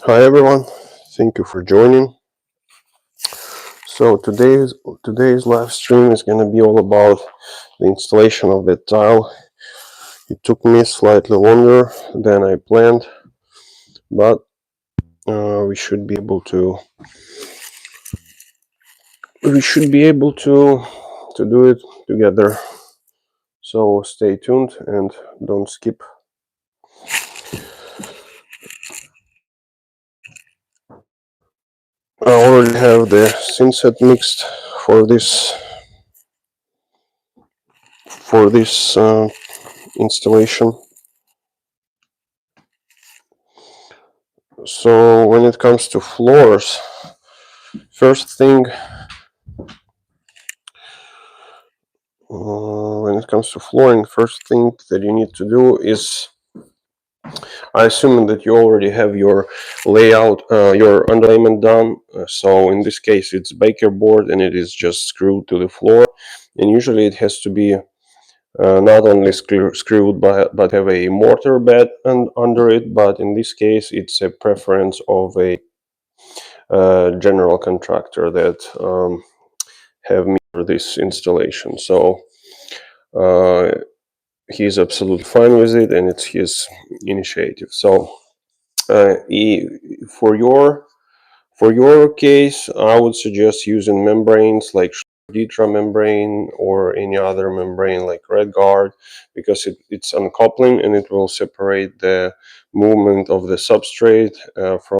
Hi everyone, thank you for joining. So today's live stream is gonna be all about the installation of the tile. It took me slightly longer than I planned, but we should be able to do it together. So stay tuned and don't skip. I already have the synset mixed for this installation. So when it comes to floors, first thing when it comes to flooring, first thing that you need to do is, I assume that you already have your layout, your underlayment done. So in this case, it's Baker board and it is just screwed to the floor. And usually it has to be not only screwed but have a mortar bed under it. But in this case, it's a preference of a general contractor that have me for this installation. So he's absolutely fine with it, and it's his initiative. So for your case, I would suggest using membranes like Ditra membrane or any other membrane like RedGuard, because it's uncoupling and it will separate the movement of the substrate from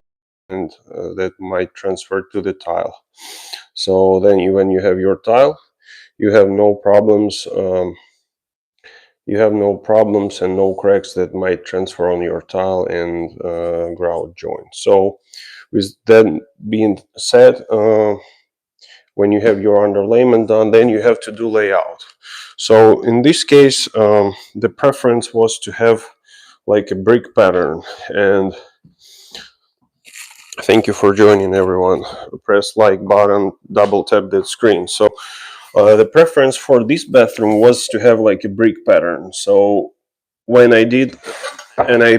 and that might transfer to the tile. So then when you have your tile, you have no problems. And no cracks that might transfer on your tile and grout joint. So with that being said, when you have your underlayment done, then you have to do layout. So in this case, the preference was to have like a brick pattern. And thank you for joining, everyone. Press like button, double tap that screen. So the preference for this bathroom was to have like a brick pattern. So when I did, and I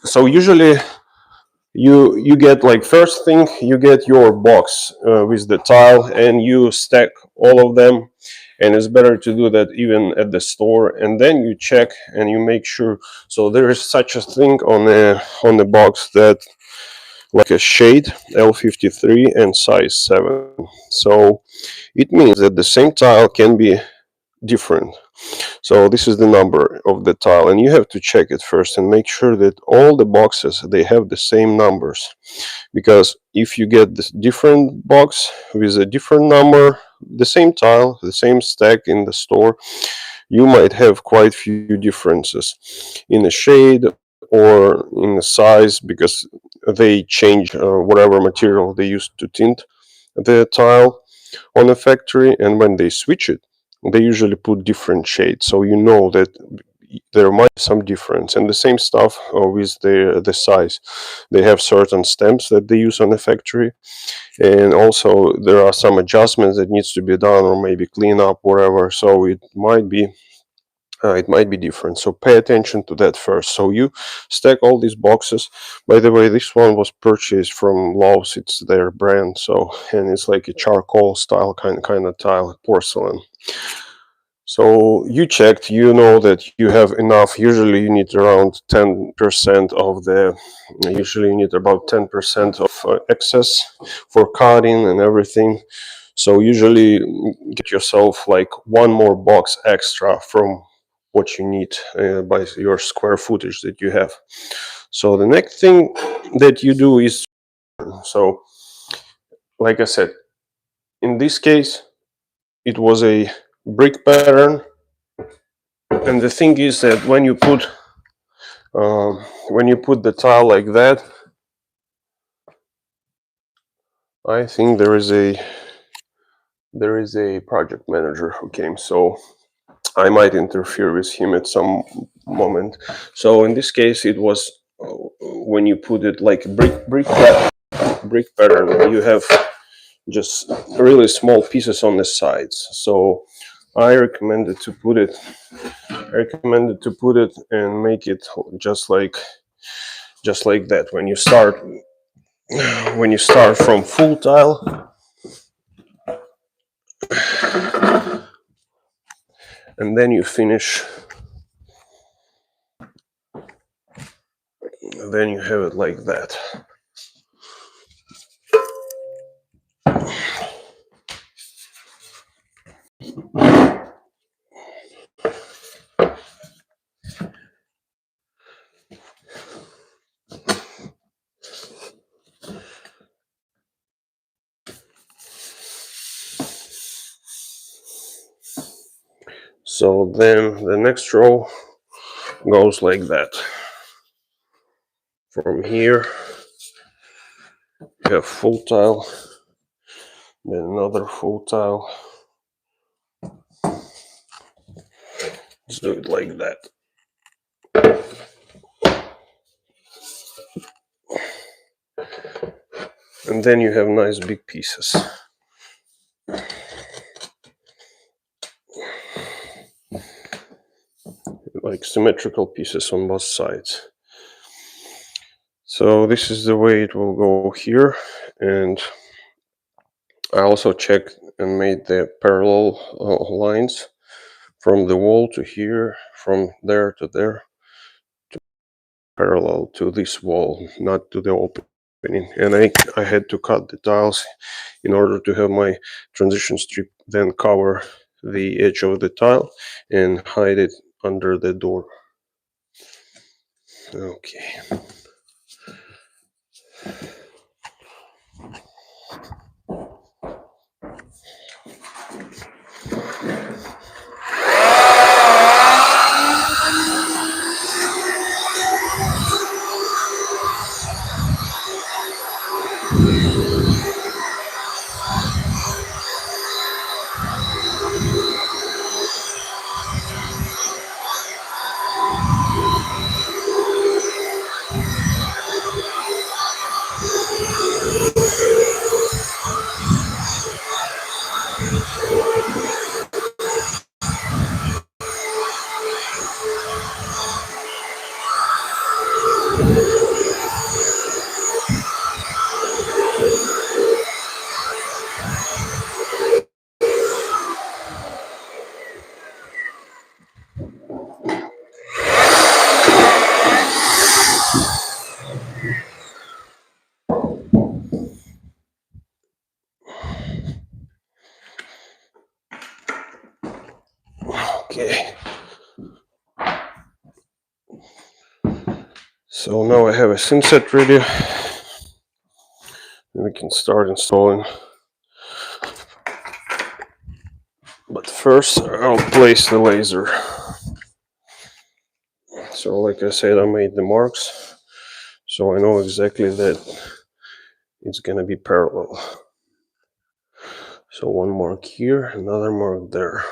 so usually you get, like, first thing, you get your box with the tile and you stack all of them, and it's better to do that even at the store, and then you check and you make sure. So there is such a thing on the box that, like, a shade L53 and size 7. So it means that the same tile can be different. So this is the number of the tile, and you have to check it first and make sure that all the boxes, they have the same numbers. Because if you get this different box with a different number, the same tile, the same stack in the store, you might have quite few differences in the shade or in the size, because they change whatever material they use to tint the tile on a factory, and when they switch it, they usually put different shades, so you know that there might be some difference. And the same stuff with the size. They have certain stamps that they use on the factory, and also there are some adjustments that needs to be done, or maybe clean up, whatever. So it might be different. So pay attention to that first. So you stack all these boxes. By the way, this one was purchased from Lowe's. It's their brand. So, and it's like a charcoal style kind of tile, porcelain. So you checked, you know that you have enough. Usually you need around 10% of usually you need about 10% of excess for cutting and everything. So usually get yourself like one more box extra from what you need by your square footage that you have. So the next thing that you do is, so like I said, in this case, it was a brick pattern. And the thing is that when you put the tile like that, I think there is a project manager who came, so I might interfere with him at some moment. So in this case, it was when you put it like brick pattern, you have just really small pieces on the sides. So I recommended to put it and make it just like that. When you start when you start from full tile and then you finish, then you have it like that. So then the next row goes like that. From here you have full tile, then another full tile. Let's do it like that. And then you have nice big pieces. Like symmetrical pieces on both sides. So this is the way it will go here. And I also checked and made the parallel lines from the wall to here, from there to there, to parallel to this wall, not to the opening. And I had to cut the tiles in order to have my transition strip then cover the edge of the tile and hide it under the door. Okay. Okay. So now I have a scene set ready. We can start installing. But first I'll place the laser. So like I said, I made the marks. So I know exactly that it's gonna be parallel. So one mark here, another mark there.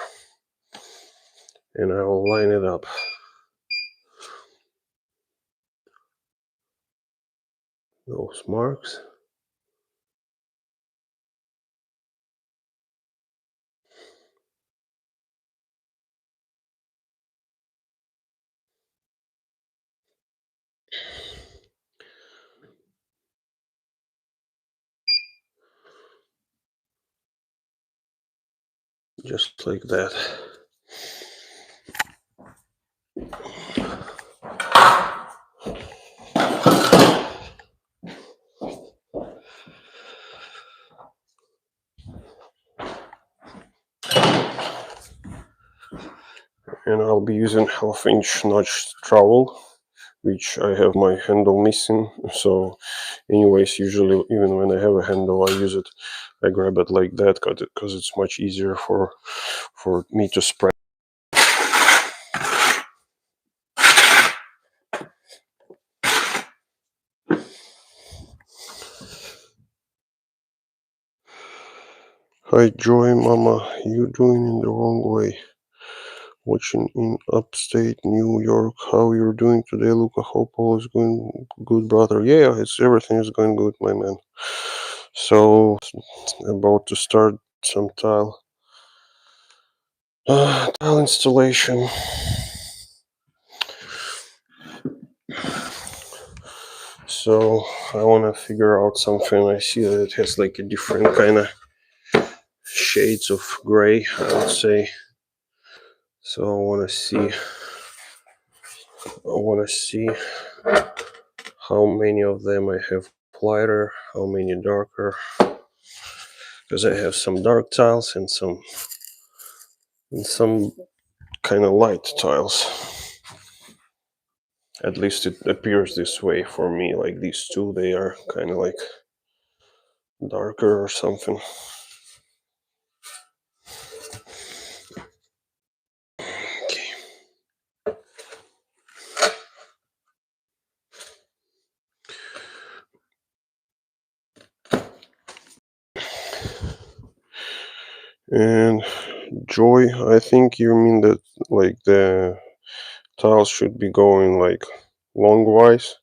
And I will line it up. Those marks. Just like that. And I'll be using 1/2 inch notch trowel, which I have my handle missing. So anyways, usually even when I have a handle, I use it. I grab it like that because it's much easier for me to spread. Hi Joy Mama, you doing in the wrong way. Watching in upstate New York. How you're doing today, Luca? Hope all is going good, brother. Yeah, everything is going good, my man. So about to start some tile installation. So I want to figure out something. I see that it has like a different kind of shades of gray, I would say. So I want to see how many of them I have lighter, how many darker, because I have some dark tiles and some kind of light tiles. At least it appears this way for me. Like these two, they are kind of like darker or something. Okay. And Joy, I think you mean that like the tiles should be going like longwise,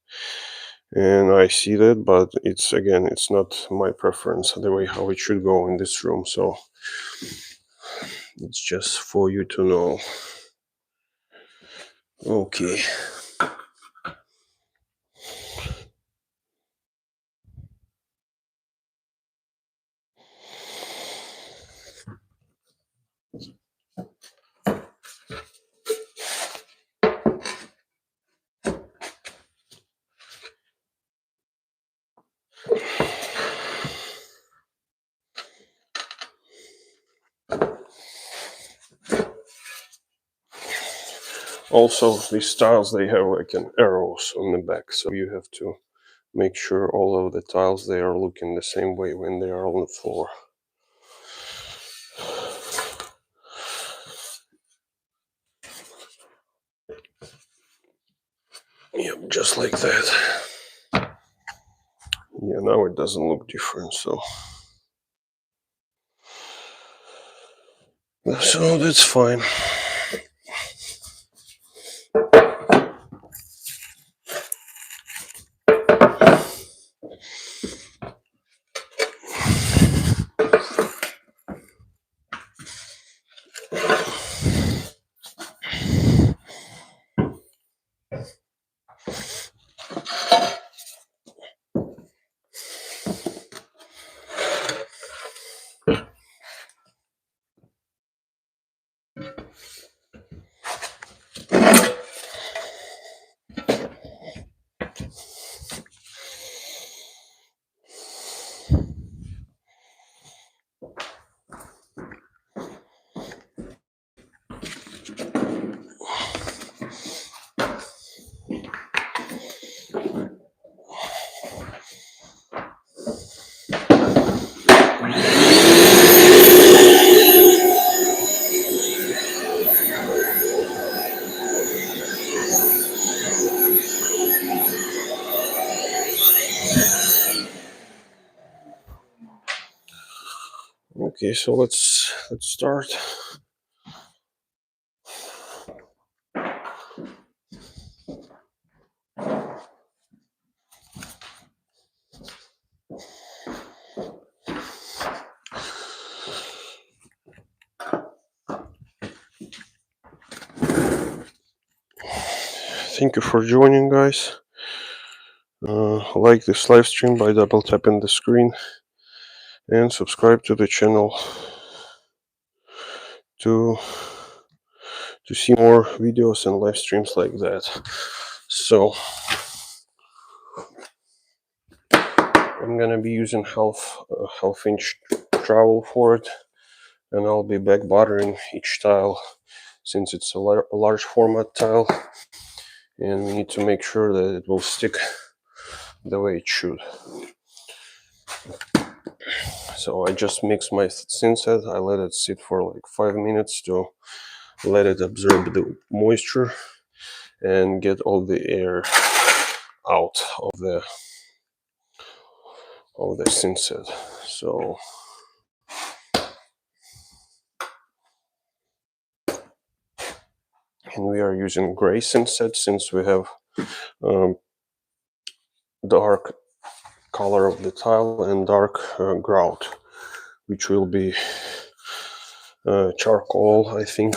and I see that, but it's not my preference the way how it should go in this room, so it's just for you to know. Okay. Also, these tiles, they have like an arrows on the back, so you have to make sure all of the tiles, they are looking the same way when they are on the floor. Yep, just like that. Yeah, now it doesn't look different, so that's fine. Okay, so let's start. Thank you for joining, guys. Like this live stream by double tapping the screen, and subscribe to the channel to see more videos and live streams like that. So I'm gonna be using half inch trowel for it, and I'll be back buttering each tile since it's a large format tile, and we need to make sure that it will stick the way it should. So I just mix my Thinset. I let it sit for like 5 minutes to let it absorb the moisture and get all the air out of the Thinset. So and we are using gray Thinset since we have dark color of the tile and dark grout, which will be charcoal, I think.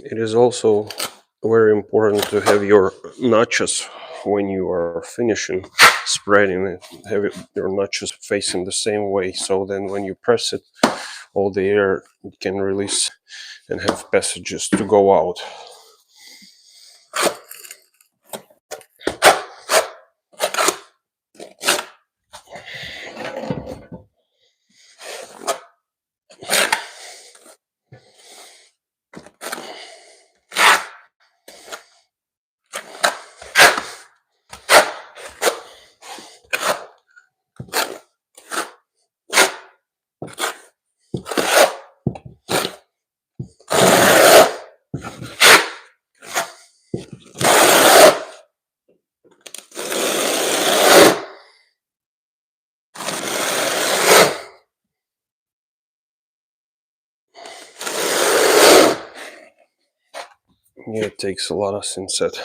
It is also very important to have your notches when you are finishing spreading it. Have your notches facing the same way, so then when you press it, all the air can release and have passages to go out. Yeah, it takes a lot of Synset.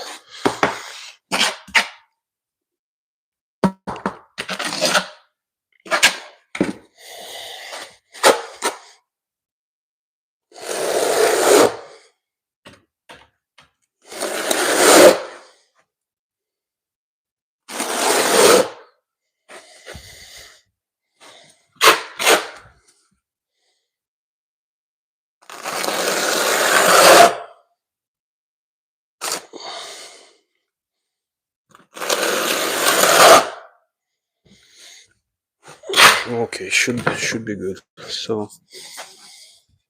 Okay, should be good. So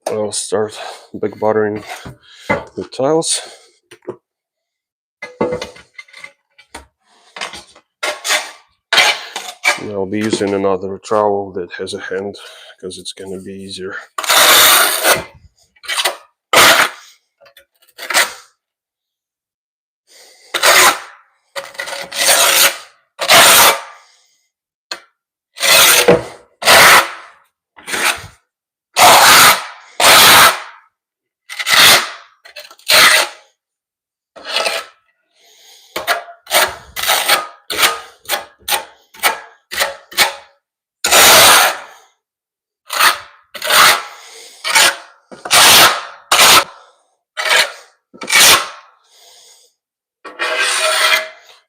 I'll start back buttering the tiles. And I'll be using another trowel that has a hand because it's gonna be easier.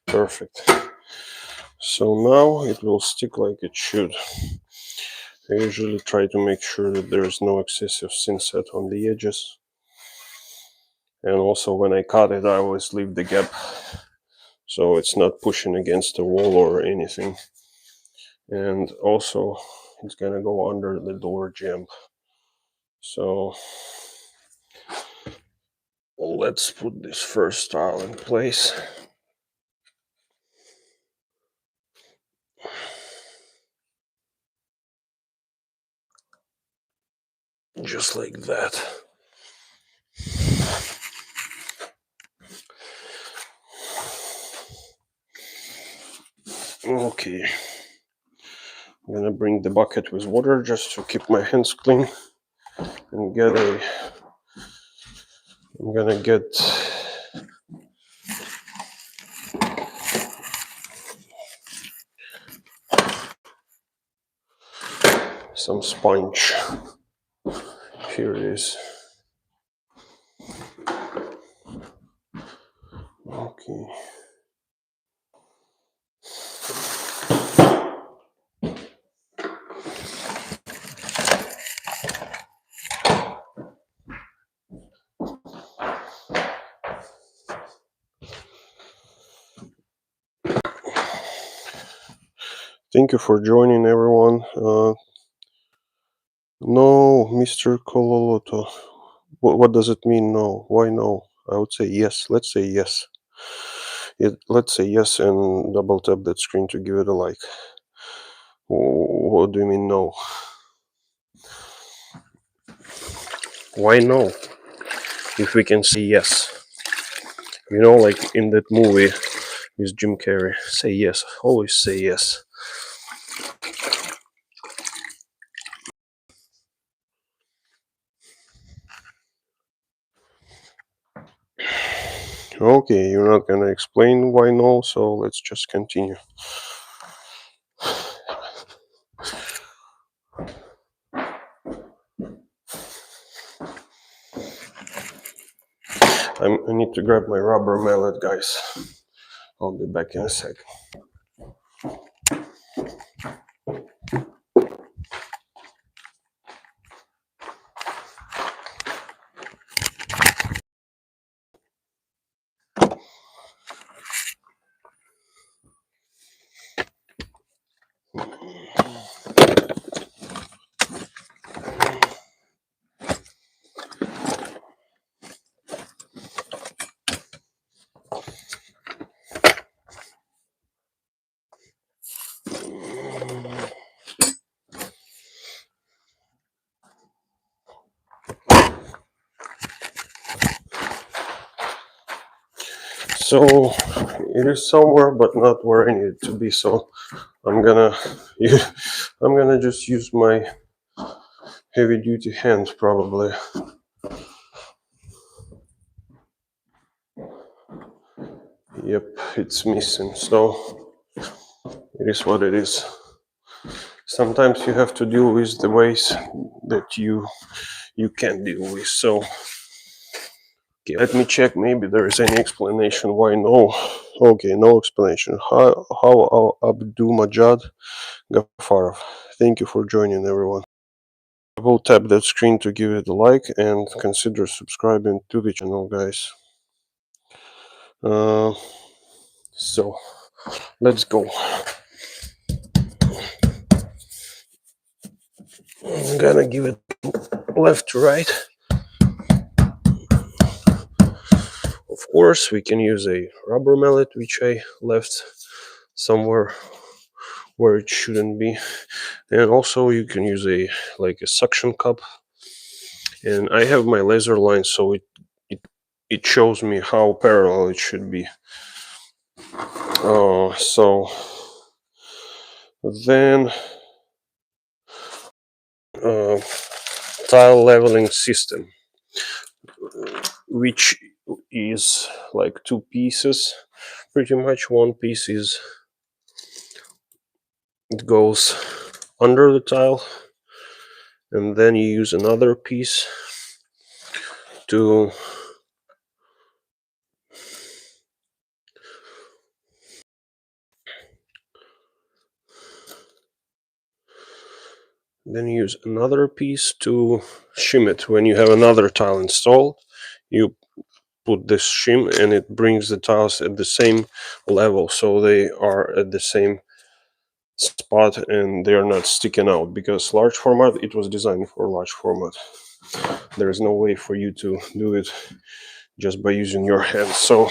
Perfect. So now it will stick like it should. I usually try to make sure that there is no excessive Synset on the edges. And also when I cut it, I always leave the gap so it's not pushing against the wall or anything. And also it's gonna go under the door jamb. So let's put this first tile in place. Just like that. Okay. I'm gonna bring the bucket with water just to keep my hands clean and I'm gonna get some sponge. Here it is. Okay. Thank you for joining, everyone. No, Mr. Kololoto. What does it mean, no? Why no? I would say yes. Let's say yes. Let's say yes and double tap that screen to give it a like. What do you mean no? Why no? If we can say yes. You know, like in that movie with Jim Carrey. Say yes. Always say yes. Okay, you're not gonna explain why no, so let's just continue. I need to grab my rubber mallet, guys. I'll be back in a sec. So it is somewhere, but not where I need it to be. So I'm gonna just use my heavy duty hand probably. Yep, it's missing. So it is what it is. Sometimes you have to deal with the ways that you can't deal with. So okay, let me check. Maybe there is any explanation why no. Okay, no explanation. How Abdul Majad Gafarov. Thank you for joining, everyone. I will tap that screen to give it a like and consider subscribing to the channel, guys. So let's go. I'm gonna give it left to right. Of course, we can use a rubber mallet, which I left somewhere where it shouldn't be, and also you can use a suction cup. And I have my laser line, so it shows me how parallel it should be. So then tile leveling system, which is like two pieces pretty much. One piece is it goes under the tile, and then you use another piece to shim it. When you have another tile installed, you put this shim and it brings the tiles at the same level, so they are at the same spot and they are not sticking out, because large format, it was designed for large format. There is no way for you to do it just by using your hands. So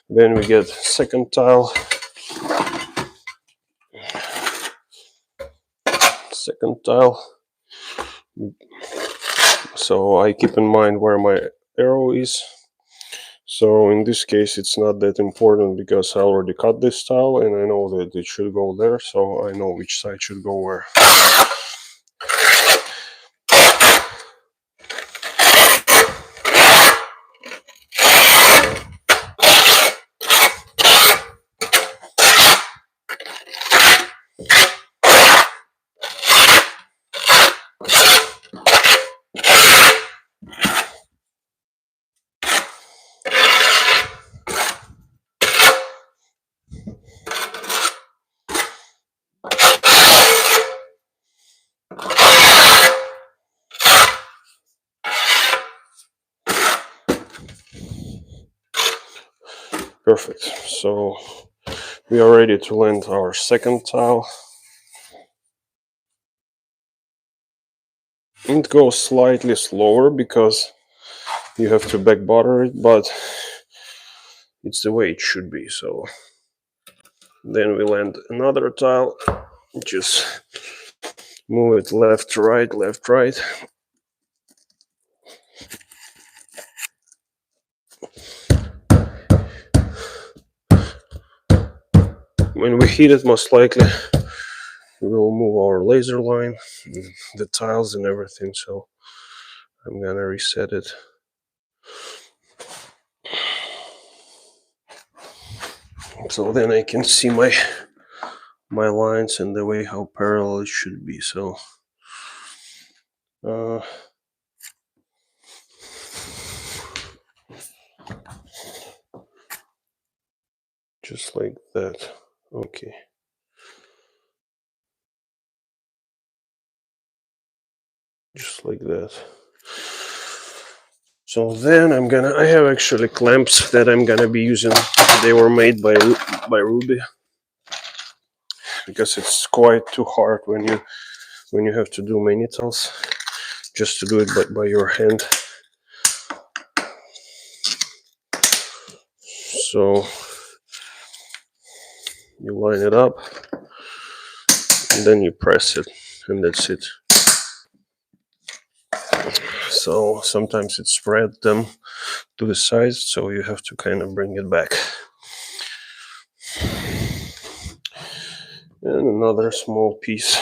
then we get second tile, so I keep in mind where my arrow is. So in this case it's not that important because I already cut this tile and I know that it should go there, so I know which side should go where. Perfect. So we are ready to land our second tile. It goes slightly slower because you have to back butter it, but it's the way it should be. So then we land another tile, just move it left to right, left, right. When we hit it, most likely we will move our laser line, the tiles and everything. So I'm gonna reset it. So then I can see my lines and the way how parallel it should be. So Just like that. Okay. Just like that. So then I have actually clamps that I'm gonna be using. They were made by Ruby, because it's quite too hard when you have to do many tiles, just to do it by your hand. So you line it up, and then you press it, and that's it. So sometimes it spread them to the sides, so you have to kind of bring it back. And another small piece.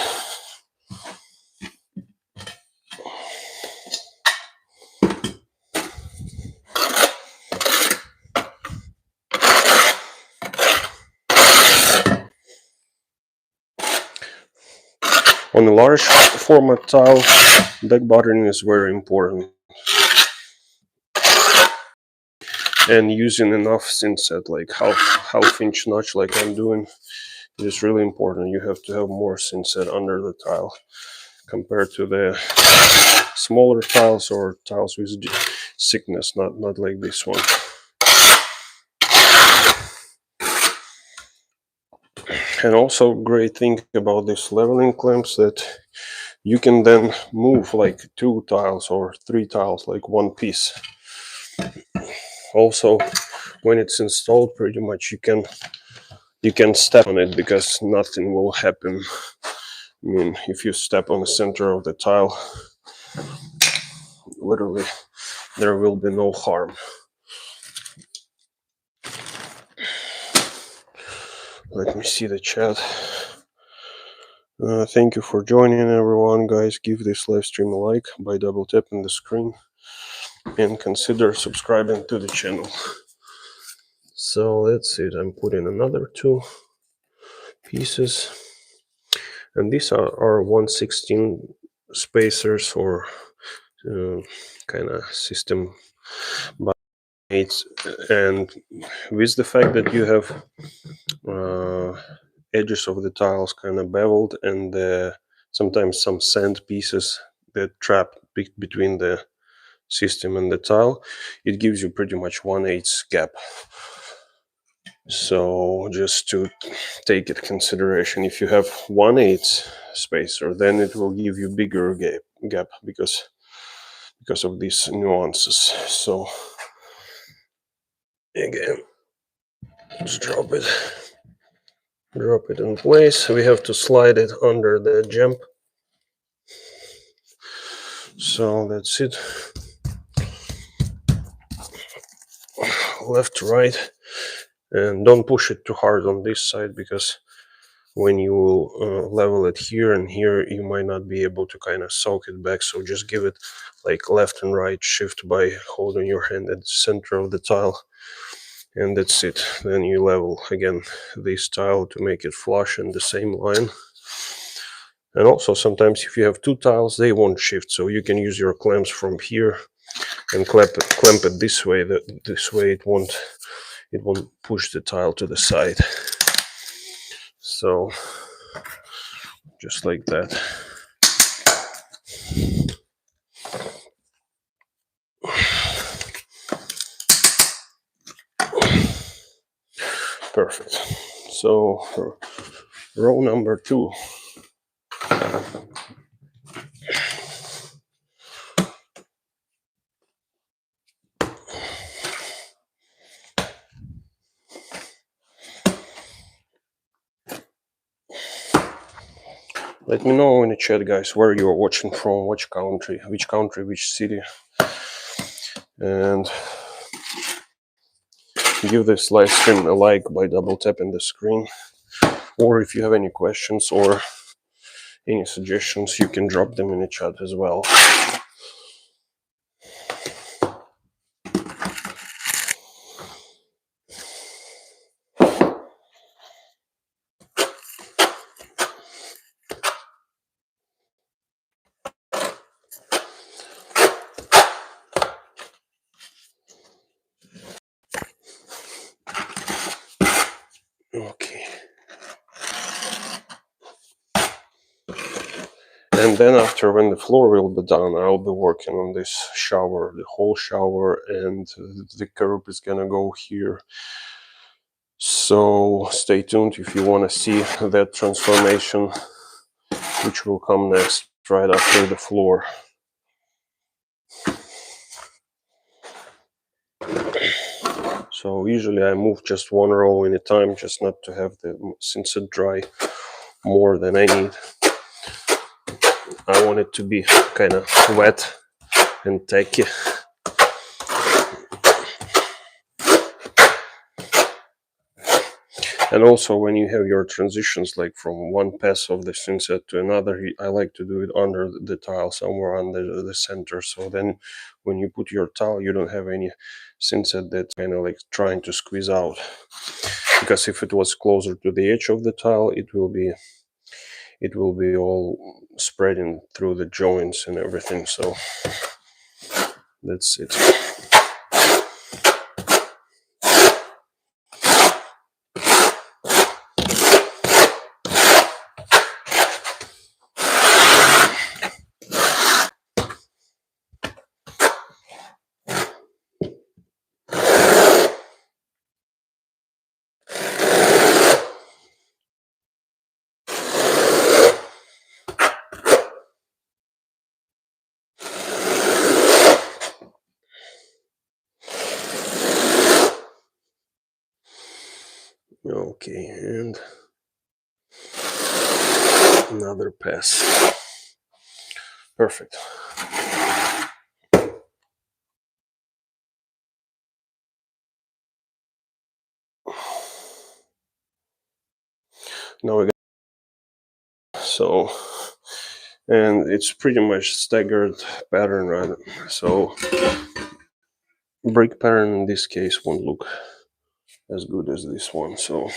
On a large format tile, back buttering is very important. And using enough thinset, like half inch notch like I'm doing, is really important. You have to have more thinset under the tile compared to the smaller tiles or tiles with thickness, not like this one. And also great thing about this leveling clamps that you can then move like 2 tiles or 3 tiles like one piece. Also, when it's installed, pretty much you can step on it because nothing will happen. I mean, if you step on the center of the tile, literally there will be no harm. Let me see the chat. Thank you for joining, everyone. Guys, give this live stream a like by double tapping the screen, and consider subscribing to the channel. So that's it. I'm putting another 2 pieces, and these are 1/16 spacers or kind of system by 8. And with the fact that you have edges of the tiles kind of beveled, and sometimes some sand pieces that trap between the system and the tile, it gives you pretty much 1/8 gap. So just to take it consideration, if you have 1/8 spacer, then it will give you bigger gap because of these nuances. So again, just drop it in place. We have to slide it under the jump. So that's it. Left to right, and don't push it too hard on this side, because when you level it here and here, you might not be able to kind of soak it back. So just give it like left and right shift by holding your hand at the center of the tile, and that's it. Then you level again this tile to make it flush in the same line. And also sometimes if you have 2 tiles, they won't shift, so you can use your clamps from here and clamp it this way. This way it won't push the tile to the side. So just like that. Perfect. So for row number 2, let me know in the chat, guys, where you're watching from, which country, which city, and give this live stream a like by double tapping the screen. Or if you have any questions or any suggestions, you can drop them in the chat as well. And then after, when the floor will be done, I'll be working on this shower, the whole shower, and the curb is gonna go here. So stay tuned if you want to see that transformation, which will come next, right after the floor. So usually I move just one row in a time, just not to have the Thinset dry more than I need. I want it to be kind of wet and tacky. And also, when you have your transitions, like from one pass of the Thinset to another, I like to do it under the tile, somewhere under the center. So then when you put your tile, you don't have any Thinset that's kind of like trying to squeeze out. Because if it was closer to the edge of the tile, it will be all spreading through the joints and everything. So that's it. Okay, and another pass. Perfect. Now we got, so, and it's pretty much staggered pattern, right? So brick pattern in this case won't look as good as this one. So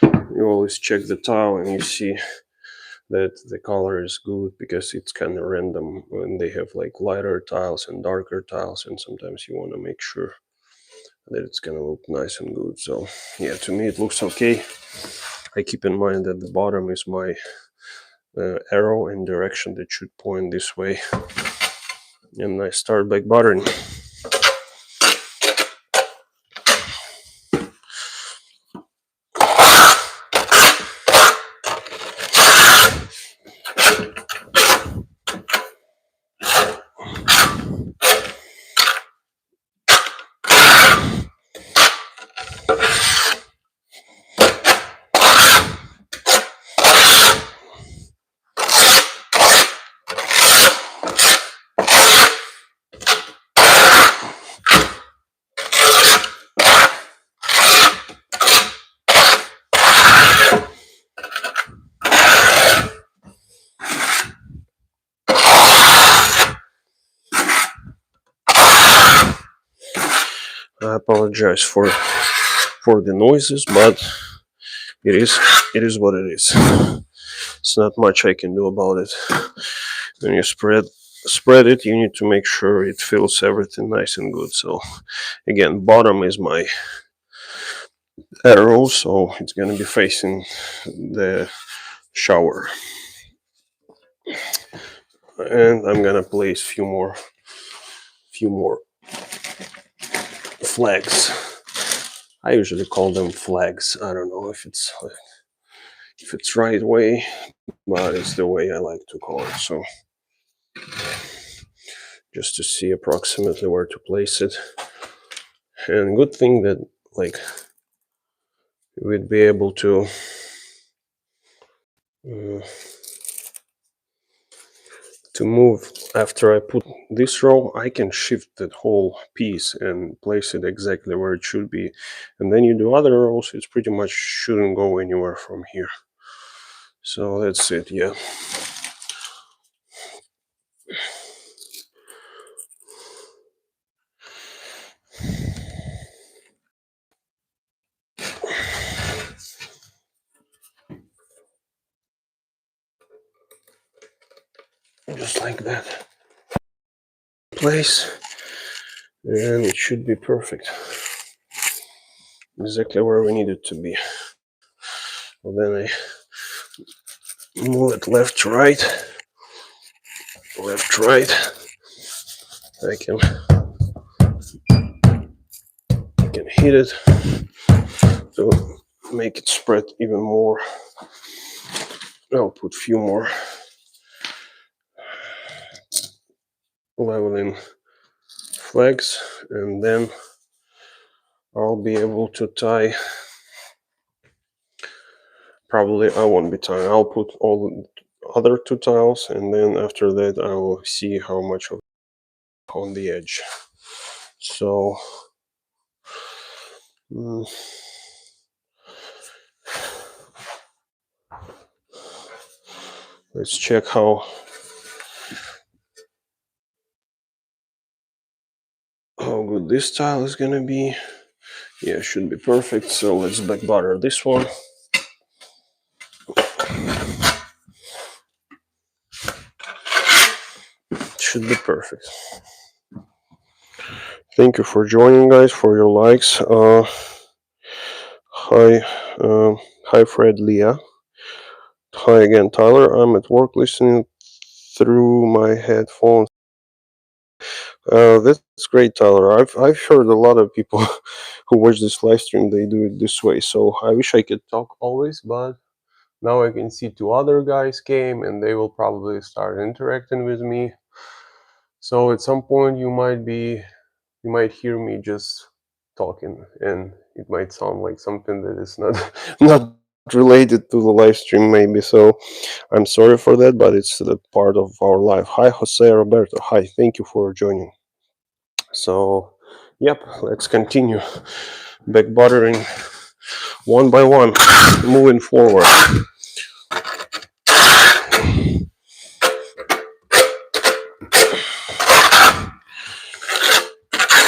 you always check the tile and you see that the color is good, because it's kind of random when they have like lighter tiles and darker tiles, and sometimes you want to make sure that it's gonna look nice and good. So yeah, to me it looks okay. I keep in mind that the bottom is my arrow in direction that should point this way, and I start by buttering. I apologize for the noises, but it is what it is. It's not much I can do about it. When you spread it, you need to make sure it fills everything nice and good. So again, bottom is my arrow, so it's gonna be facing the shower. And I'm gonna place few more flags. I usually call them flags. I don't know if it's right way, but it's the way I like to call it. So just to see approximately where to place it. And good thing that like we'd be able to move after I put this row. I can shift that whole piece and place it exactly where it should be, and then you do other rows, it's pretty much shouldn't go anywhere from here. So that's it. Yeah, just like that, place, and it should be perfect, exactly where we need it to be. Well, then I Move it left, right, left, right. I can hit it to make it spread even more. I'll put a few more leveling flags, and then I'll be able to tie. Probably I won't be tying. I'll put all the other 2 tiles, and then after that I will see how much of on the edge. So let's check how good this tile is gonna be. Yeah, should be perfect. So let's back butter this one. Should be perfect. Thank you for joining, guys, for your likes. Hi Fred Leah. Hi again, Tyler. I'm at work listening through my headphones. That's great, Tyler. I've heard a lot of people who watch this live stream, they do it this way. So I wish I could talk always, but now I can see 2 other guys came, and they will probably start interacting with me. So at some point you might hear me just talking, and it might sound like something that is not related to the live stream, maybe. So I'm sorry for that, but it's the part of our life. Hi, Jose Roberto. Hi, thank you for joining. So, yep, let's continue back buttering one by one, moving forward.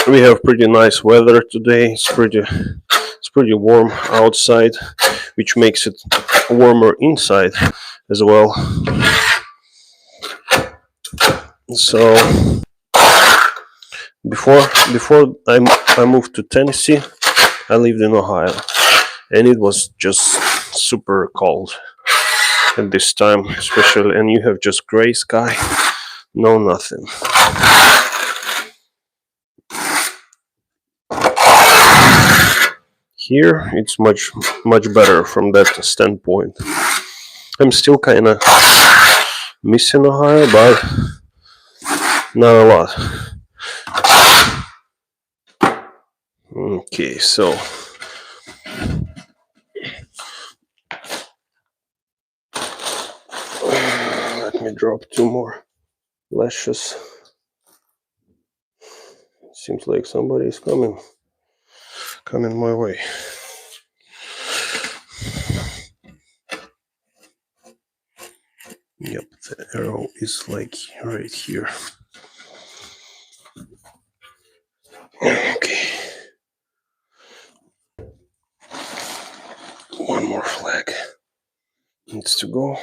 We have pretty nice weather today. It's pretty warm outside, which makes it warmer inside as well. So before I moved to Tennessee, I lived in Ohio, and it was just super cold at this time, especially, and you have just gray sky, no nothing. Here it's much better from that standpoint. I'm still kind of missing Ohio, but not a lot. Okay, so let me drop 2 more lashes. Seems like somebody is coming my way. Yep, the arrow is like right here. Okay. 1 more flag needs to go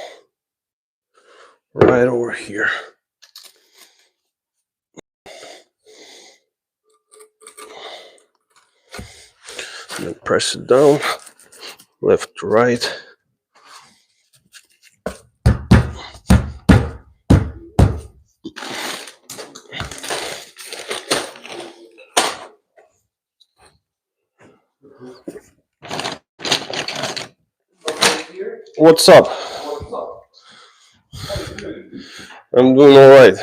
right over here. And then press it down, left to right. What's up? I'm doing all right.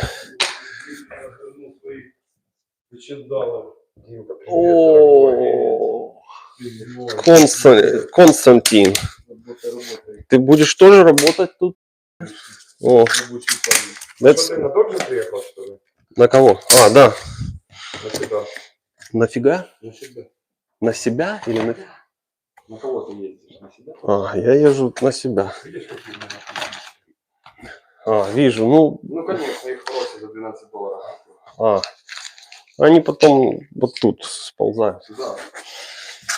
О, Константин, ты будешь тоже работать тут? О, на кого? А, да. Нафига? На себя или на... На кого ты ездишь? На себя? А, я езжу на себя. А, вижу, ну... Ну, конечно, их просят за $12. А, они потом вот тут сползают. Да,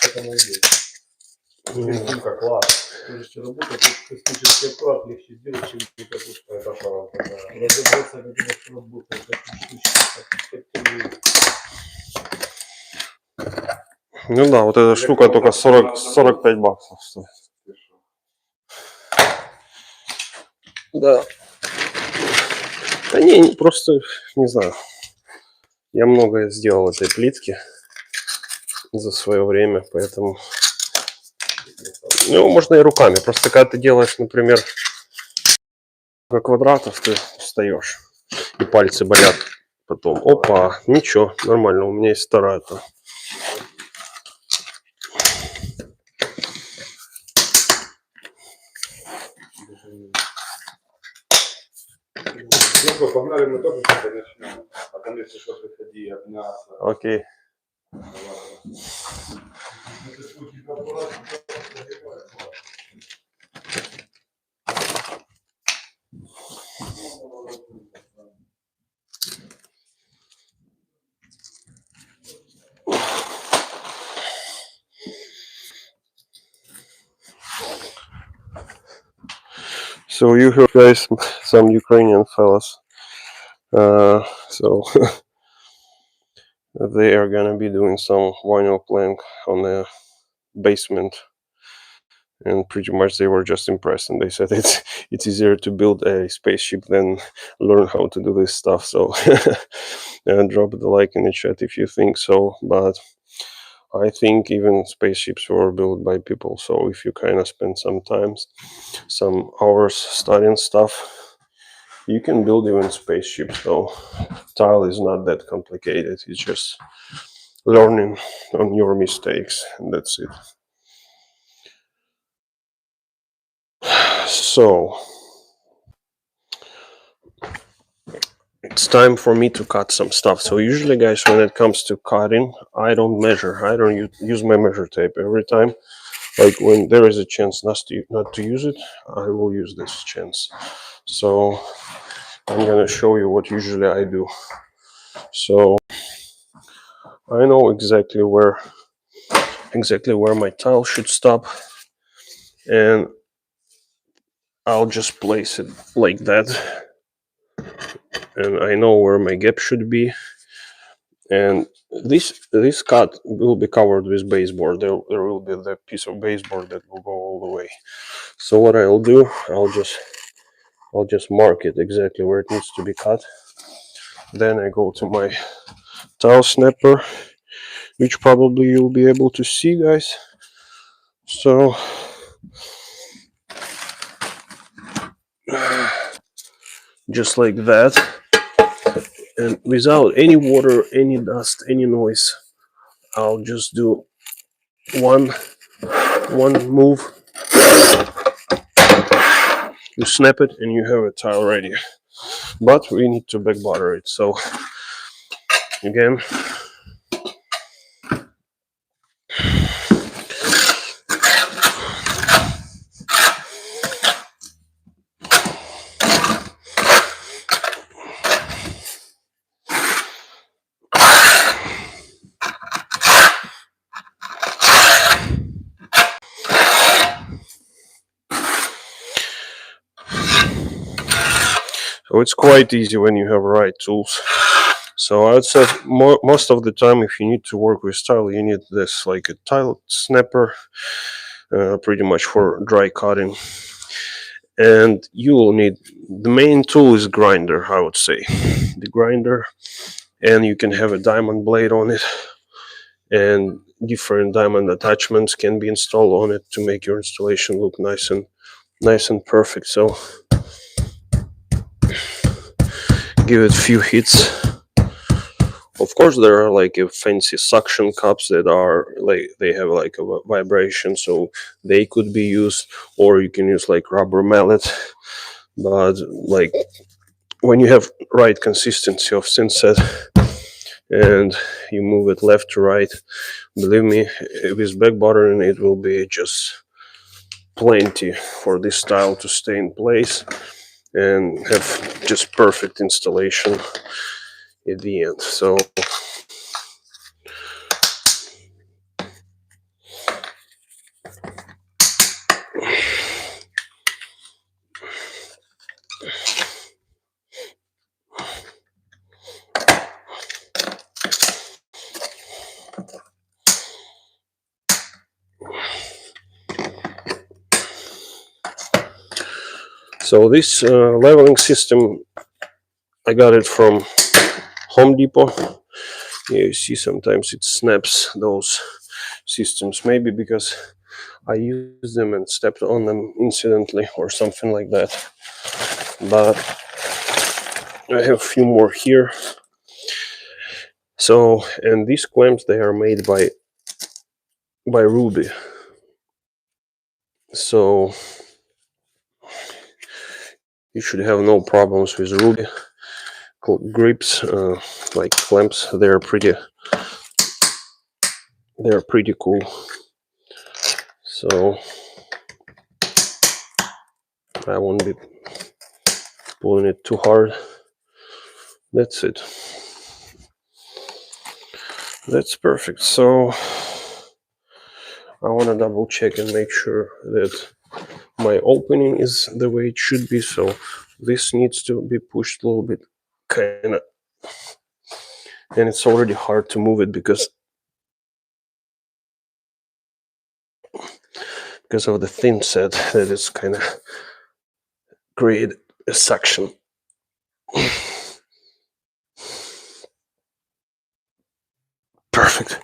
это оно и есть. Рисунка класс. Можете работать, космический аппарат легче сделать, чем никакой аппарат. Разобраться, как это работает, Ну да, вот эта штука только 45 баксов стоит. Да. Да не, просто, не знаю, я многое сделал этой плитки за свое время, поэтому... Ну, можно и руками. Просто когда ты делаешь, например, квадратов, ты встаешь, и пальцы болят потом. Опа, ничего, нормально, у меня есть вторая-то. Ну что, погнали, мы тоже что-то начнем. А там, если что, приходи, обняться. Окей. So you heard, guys, some Ukrainian fellas. So they are gonna be doing some vinyl plank on the basement, and pretty much they were just impressed, and they said it's easier to build a spaceship than learn how to do this stuff. So drop the like in the chat if you think so. But I think even spaceships were built by people. So if you kind of spend some hours studying stuff, you can build even spaceships. So tile is not that complicated. It's just learning on your mistakes, and that's it. So it's time for me to cut some stuff. So usually, guys, when it comes to cutting, I don't measure. I don't use my measure tape every time. Like when there is a chance not to use it, I will use this chance. So I'm gonna show you what usually I do. So I know exactly where my tile should stop, and I'll just place it like that, and I know where my gap should be. And this cut will be covered with baseboard. There will be the piece of baseboard that will go all the way. So what I'll do, I'll just mark it exactly where it needs to be cut. Then I go to my tile snapper, which probably you'll be able to see, guys. So just like that, and without any water, any dust, any noise, I'll just do one move. You snap it and you have a tile ready. But we need to back butter it. So again, so it's quite easy when you have right tools. So I would say most of the time, if you need to work with tile, you need this, like a tile snapper, pretty much for dry cutting. And you will need, the main tool is grinder, I would say. The grinder, and you can have a diamond blade on it, and different diamond attachments can be installed on it to make your installation look nice and perfect. So give it a few hits. Of course, there are like fancy suction cups that are like, they have like a vibration, so they could be used, or you can use like rubber mallet. But like when you have right consistency of thinset and you move it left to right, believe me, with back buttering it will be just plenty for this tile to stay in place and have just perfect installation at the end. So So this leveling system, I got it from Home Depot. Yeah, you see sometimes it snaps those systems, maybe because I used them and stepped on them incidentally or something like that. But I have a few more here. So, and these clamps, they are made by Ruby. So you should have no problems with Ruby grips, like clamps. They're pretty cool. So I won't be pulling it too hard. That's it. That's perfect. So I want to double check and make sure that my opening is the way it should be. So this needs to be pushed a little bit, kind of, and it's already hard to move it because of the thin set that is kind of create a suction. Perfect.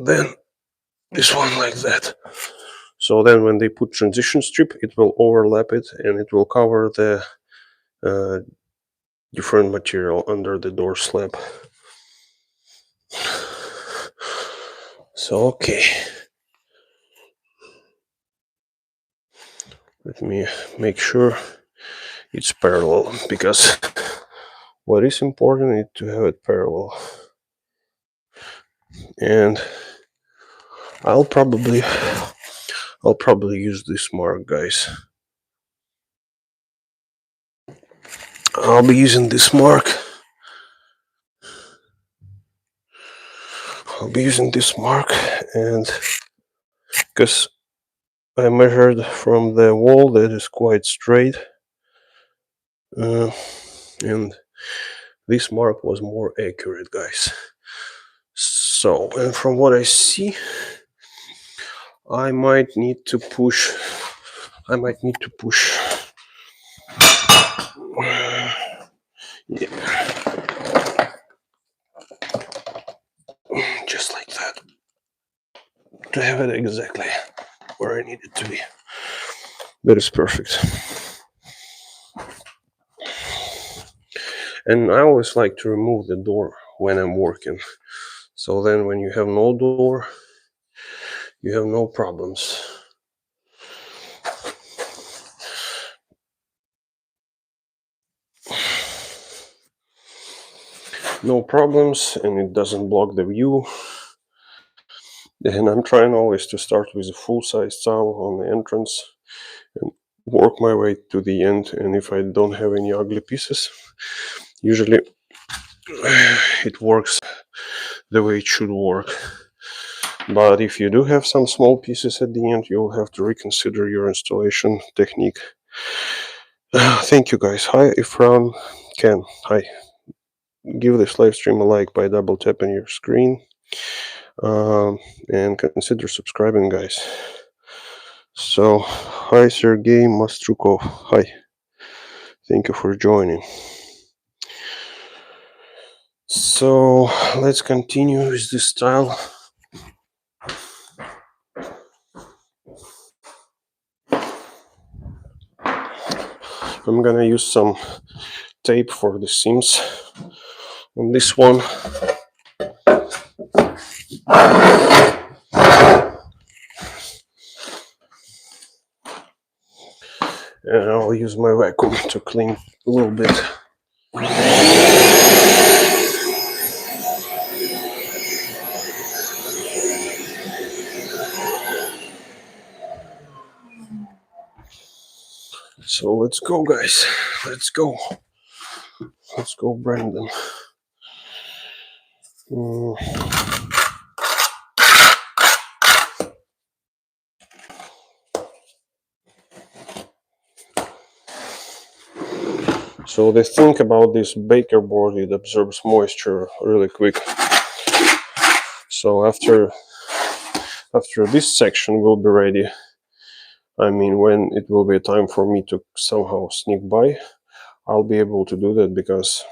Then this one like that. So then when they put transition strip, it will overlap it and it will cover the different material under the door slab. So okay, let me make sure it's parallel, because what is important is to have it parallel. And I'll probably use this mark, guys. I'll be using this mark. And because I measured from the wall that is quite straight, and this mark was more accurate, guys. So, and from what I see, I might need to push. Yeah. Just like that, to have it exactly where I need it to be. That is perfect. And I always like to remove the door when I'm working. So then when you have no door, you have no problems. No problems, and it doesn't block the view. And I'm trying always to start with a full-size towel on the entrance and work my way to the end. And if I don't have any ugly pieces, usually it works the way it should work. But if you do have some small pieces at the end, you'll have to reconsider your installation technique. Thank you, guys. Hi, Ifran. Ken, hi. Give this live stream a like by double tapping your screen. And consider subscribing, guys. So, hi, Sergey Mastrukov. Hi. Thank you for joining. So, let's continue with this style. I'm gonna use some tape for the seams on this one. And I'll use my vacuum to clean a little bit. So let's go, guys. Let's go, Brandon. So the thing about this baker board, it absorbs moisture really quick. So after this section will be ready, I mean, when it will be a time for me to somehow sneak by, I'll be able to do that because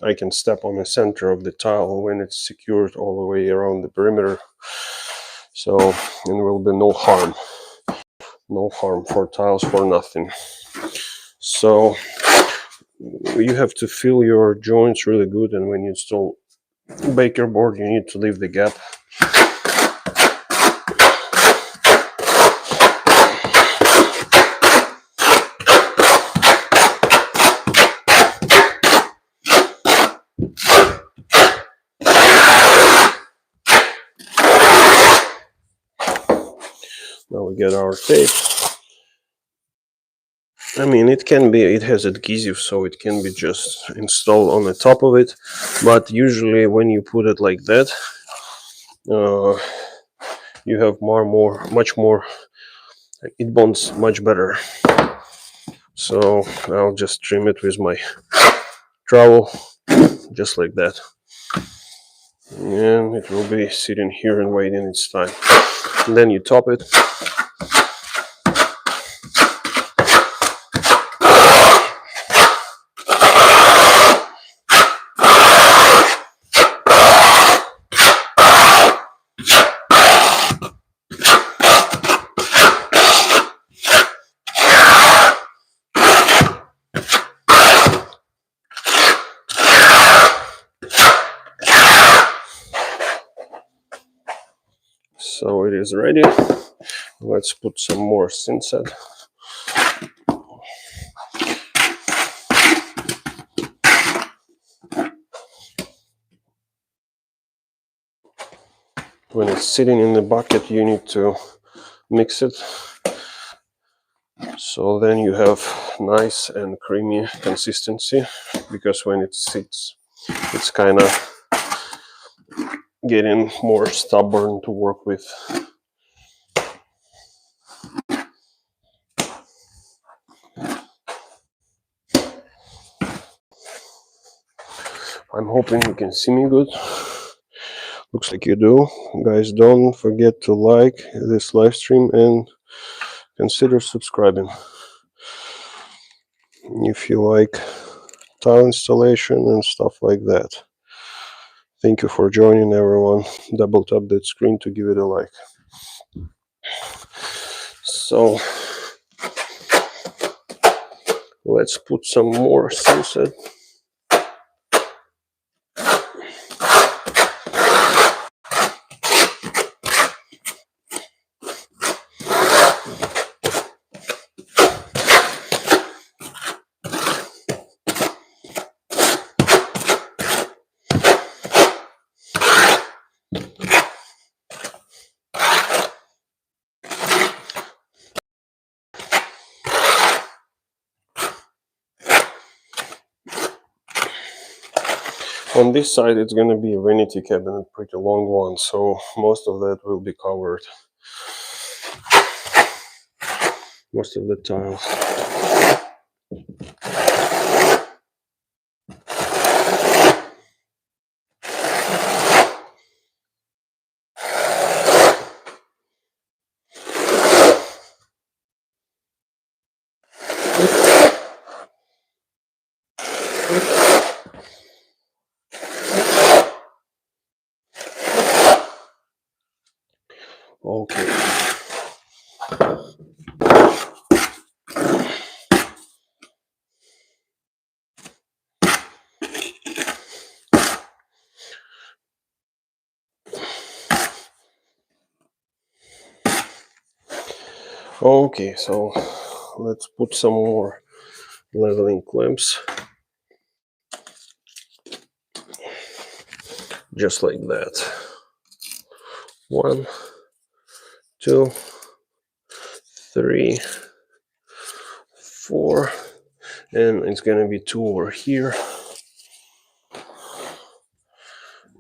I can step on the center of the tile when it's secured all the way around the perimeter. So, and there will be no harm for tiles for nothing. So you have to fill your joints really good, and when you install baker board, you need to leave the gap. Now we get our tape. I mean, it has adhesive, so it can be just installed on the top of it, but usually when you put it like that, you have much more, it bonds much better. So I'll just trim it with my trowel, just like that. And it will be sitting here and waiting its time. And then you top it. So it is ready. Let's put some more Synset. When it's sitting in the bucket, you need to mix it. So then you have nice and creamy consistency, because when it sits, it's kind of getting more stubborn to work with. I'm hoping you can see me good. Looks like you do. Guys, don't forget to like this live stream and consider subscribing if you like tile installation and stuff like that. Thank you for joining, everyone. Double tap that screen to give it a like. So let's put some more Synset. On this side, it's going to be a vanity cabinet, pretty long one, so most of that will be covered. Most of the tiles. Okay. Okay, so let's put some more leveling clamps. Just like that. 1, 2, 3, 4, and it's gonna be 2 over here.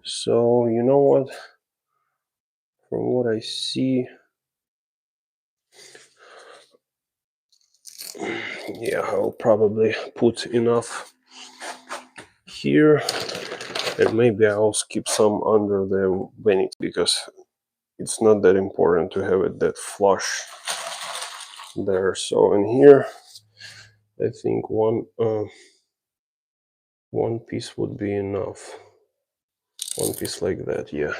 So you know what? From what I see, yeah, I'll probably put enough here, and maybe I'll skip some under the vanity, because it's not that important to have it that flush there. So in here, I think one piece would be enough. One piece like that, yeah.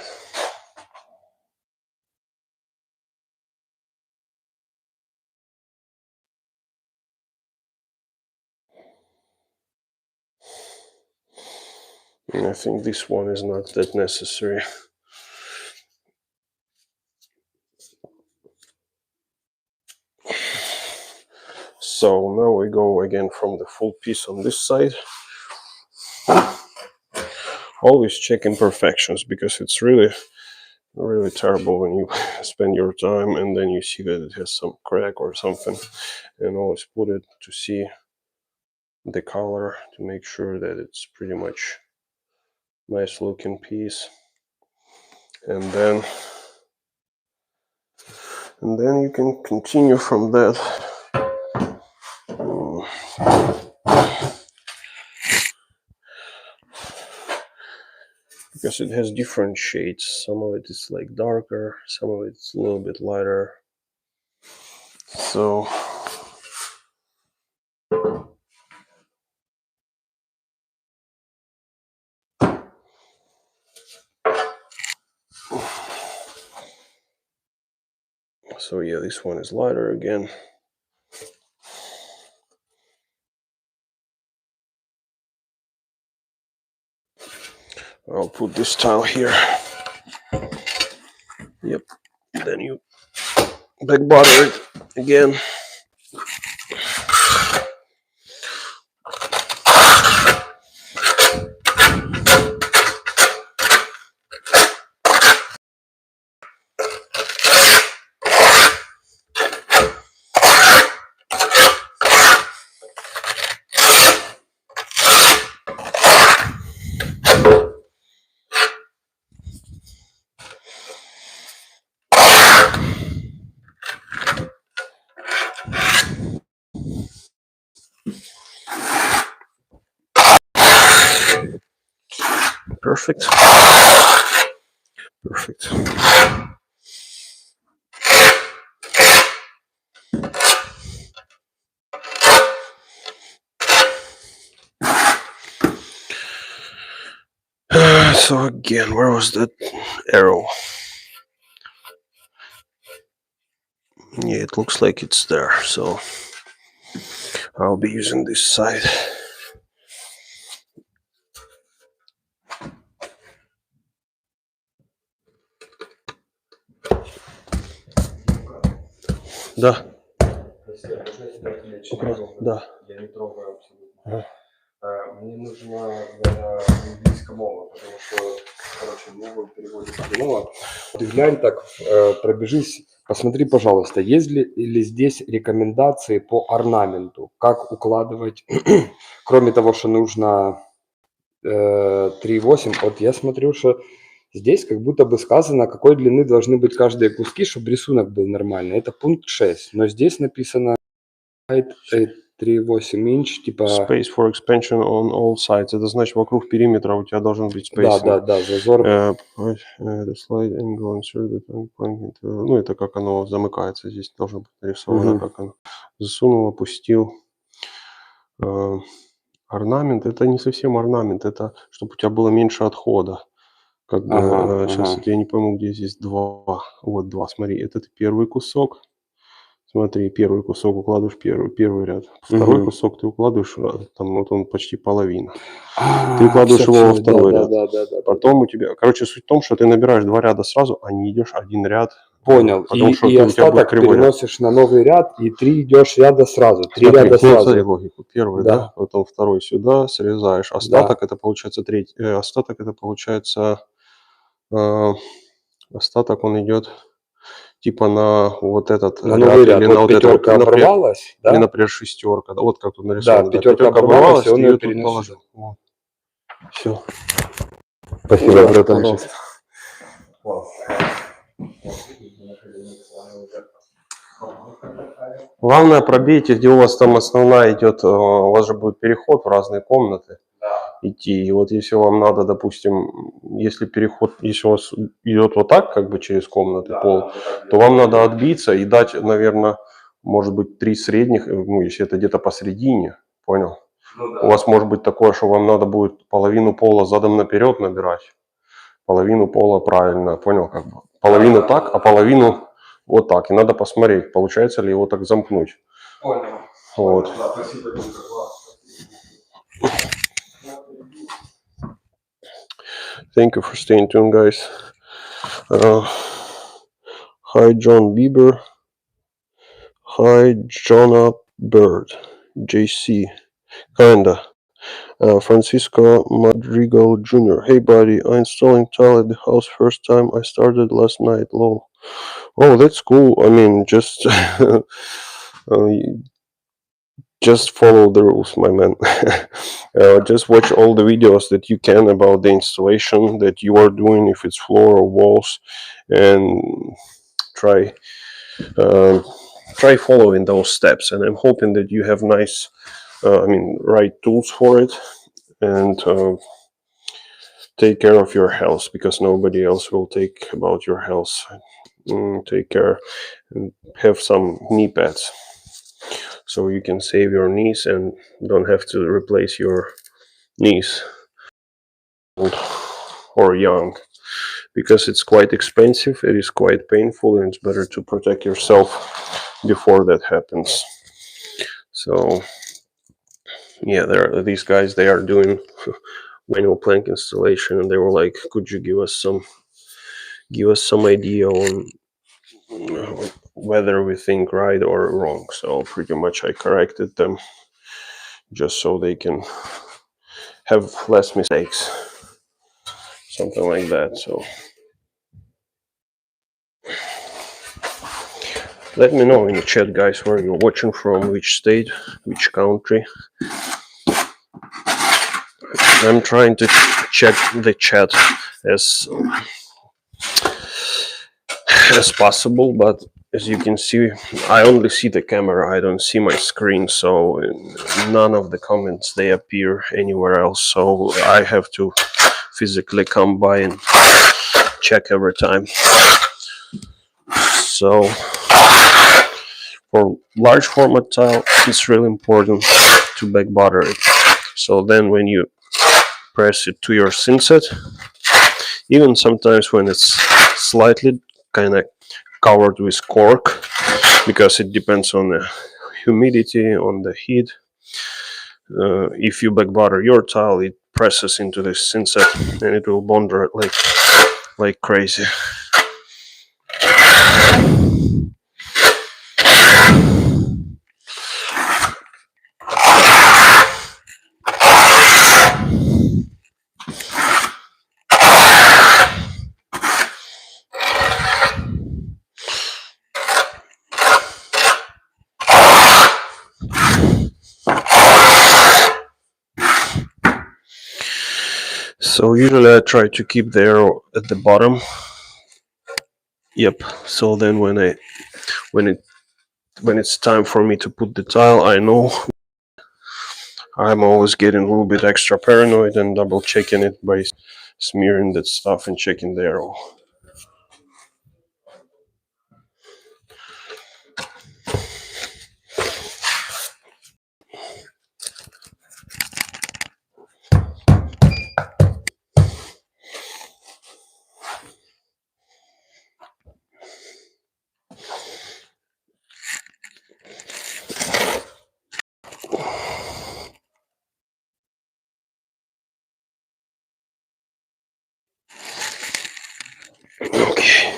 And I think this one is not that necessary. So now we go again from the full piece on this side. Always check imperfections, because it's really terrible when you spend your time and then you see that it has some crack or something. And always put it to see the color to make sure that it's pretty much nice looking piece. And then you can continue from that. Because it has different shades. Some of it is like darker, some of it's a little bit lighter. So yeah, this one is lighter again. I'll put this tile here. Yep. Then you back butter it again. Perfect. Perfect. So again, where was that arrow? Yeah, it looks like it's there. So I'll be using this side. Да. Да. Я не трогаю абсолютно. Мне нужно для английского мова, потому что, короче, мову переводит хреново. Ты глянь так, пробежись, посмотри, пожалуйста, есть ли здесь рекомендации по орнаменту, как укладывать, кроме того, что нужно 3,8, вот я смотрю, что здесь как будто бы сказано, какой длины должны быть каждые куски, чтобы рисунок был нормальный. Это пункт 6, но здесь написано 3,8 инч, типа... Space for expansion on all sides. Это значит, вокруг периметра у тебя должен быть spacing. Да, зазор. The slide and go insert the tongue point. Ну, это как оно замыкается. Здесь должно быть нарисовано, как оно. Засунул, опустил. Орнамент, это не совсем орнамент, это чтобы у тебя было меньше отхода. Как бы, сейчас я не пойму, где здесь два. Вот два, смотри, это первый кусок. Смотри, первый кусок укладываешь первый ряд. Второй кусок ты укладываешь, там вот он почти половина. Ты укладываешь его во второй ряд. Да. Потом у тебя... Короче, суть в том, что ты набираешь два ряда сразу, а не идешь один ряд. Понял. Потому что и остаток переносишь на новый ряд, и 3 идешь ряда сразу. 3 ряда сразу. Смотри логику. Первый, да, потом второй сюда, срезаешь. Остаток это получается третий. Остаток это получается... остаток он идет... Типа на вот этот на новый ряд, или вот на вот пятерка это, оборвалась, да? Или, например, шестерка, да, вот как тут нарисовано. Да, пятерка оборвалась, и он ее переносит. Положил. Вот. Все. Спасибо, братан. Главное, пробейте, где у вас там основная идет, у вас же будет переход в разные комнаты идти. И вот если вам надо, допустим, если у вас идет вот так, как бы через комнаты пол, то вам надо отбиться и дать, наверное, может быть 3 средних, ну, если это где-то посередине, понял? Ну да. У вас может быть такое, что вам надо будет половину пола задом наперед набирать, половину пола правильно, понял, как бы. Половину так, а половину вот так. И надо посмотреть, получается ли его так замкнуть. Понял. Вот. Понял. Да, спасибо, Димка, класс. Thank you for staying tuned, guys. Hi, John Bieber. Hi, Jonah Bird. JC. Kinda. Francisco Madrigal Jr. Hey, buddy. I installing tile at the house first time. I started last night. Lol. Oh, that's cool. I mean, just just follow the rules, my man. Just watch all the videos that you can about the installation that you are doing, if it's floor or walls, and try try following those steps. And I'm hoping that you have nice, right tools for it, and take care of your health, because nobody else will take about your health. Take care and have some knee pads, so you can save your knees and don't have to replace your knees old or young, because it's quite expensive, it is quite painful, and it's better to protect yourself before that happens. So yeah, these guys, they are doing manual plank installation, and they were like, could you give us some idea on whether we think right or wrong. So pretty much I corrected them just so they can have less mistakes, something like that. So let me know in the chat, guys, where you're watching from, which state, which country. I'm trying to check the chat as possible, but as you can see, I only see the camera, I don't see my screen, so none of the comments, they appear anywhere else, so I have to physically come by and check every time. So for large format tile, it's really important to back butter it. So then when you press it to your thinset, even sometimes when it's slightly kind of covered with cork, because it depends on the humidity, on the heat. If you back butter your tile, it presses into the thinset and it will bonder it like crazy. So usually I try to keep the arrow at the bottom. Yep. So then when it's time for me to put the tile, I know I'm always getting a little bit extra paranoid and double checking it by smearing that stuff and checking the arrow. Okay.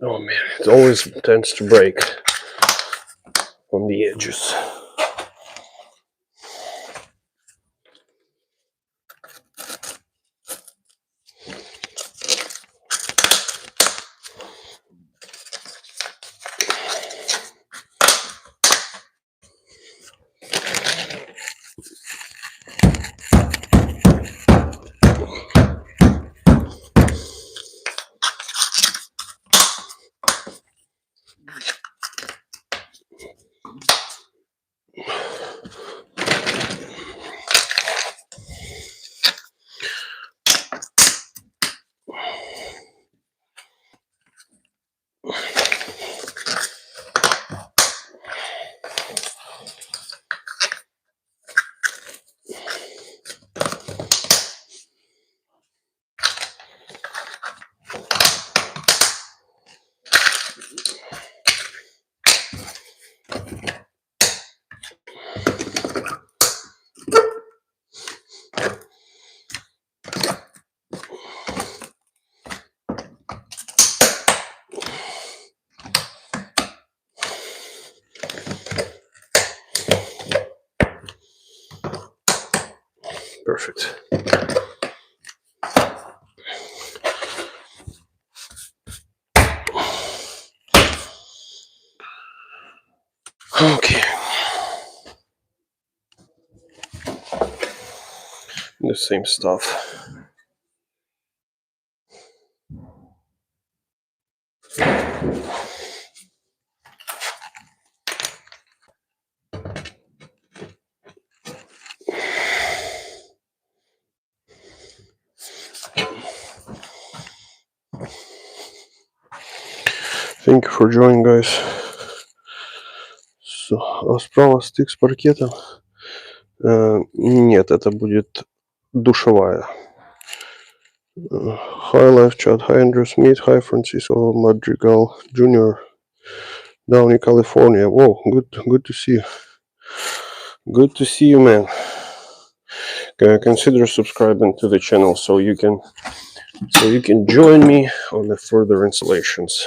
Oh man, it always tends to break on the edges. Perfect. Okay. The same stuff. Thank you for joining, guys. So, справа стык с паркетом. Нет, это будет душевая. Hi, live chat. Hi, Andrew Smith. Hi, Francisco Madrigal Jr. Down in California. Whoa, good to see you. Good to see you, man. Consider subscribing to the channel so you can join me on the further installations.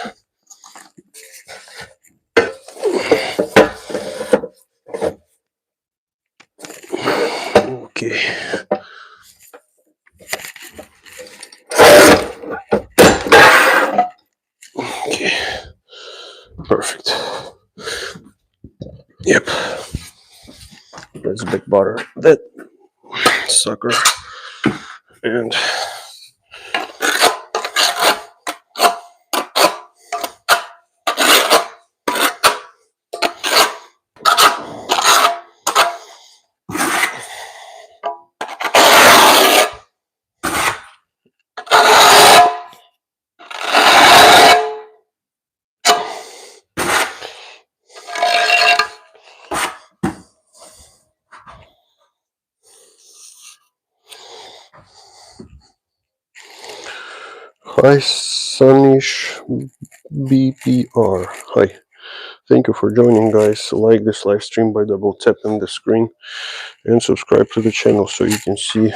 Okay. Okay. Perfect. Yep. Let's big butter that sucker. And hi, Sunish BPR. Hi. Thank you for joining, guys. Like this live stream by double tapping the screen and subscribe to the channel so you can see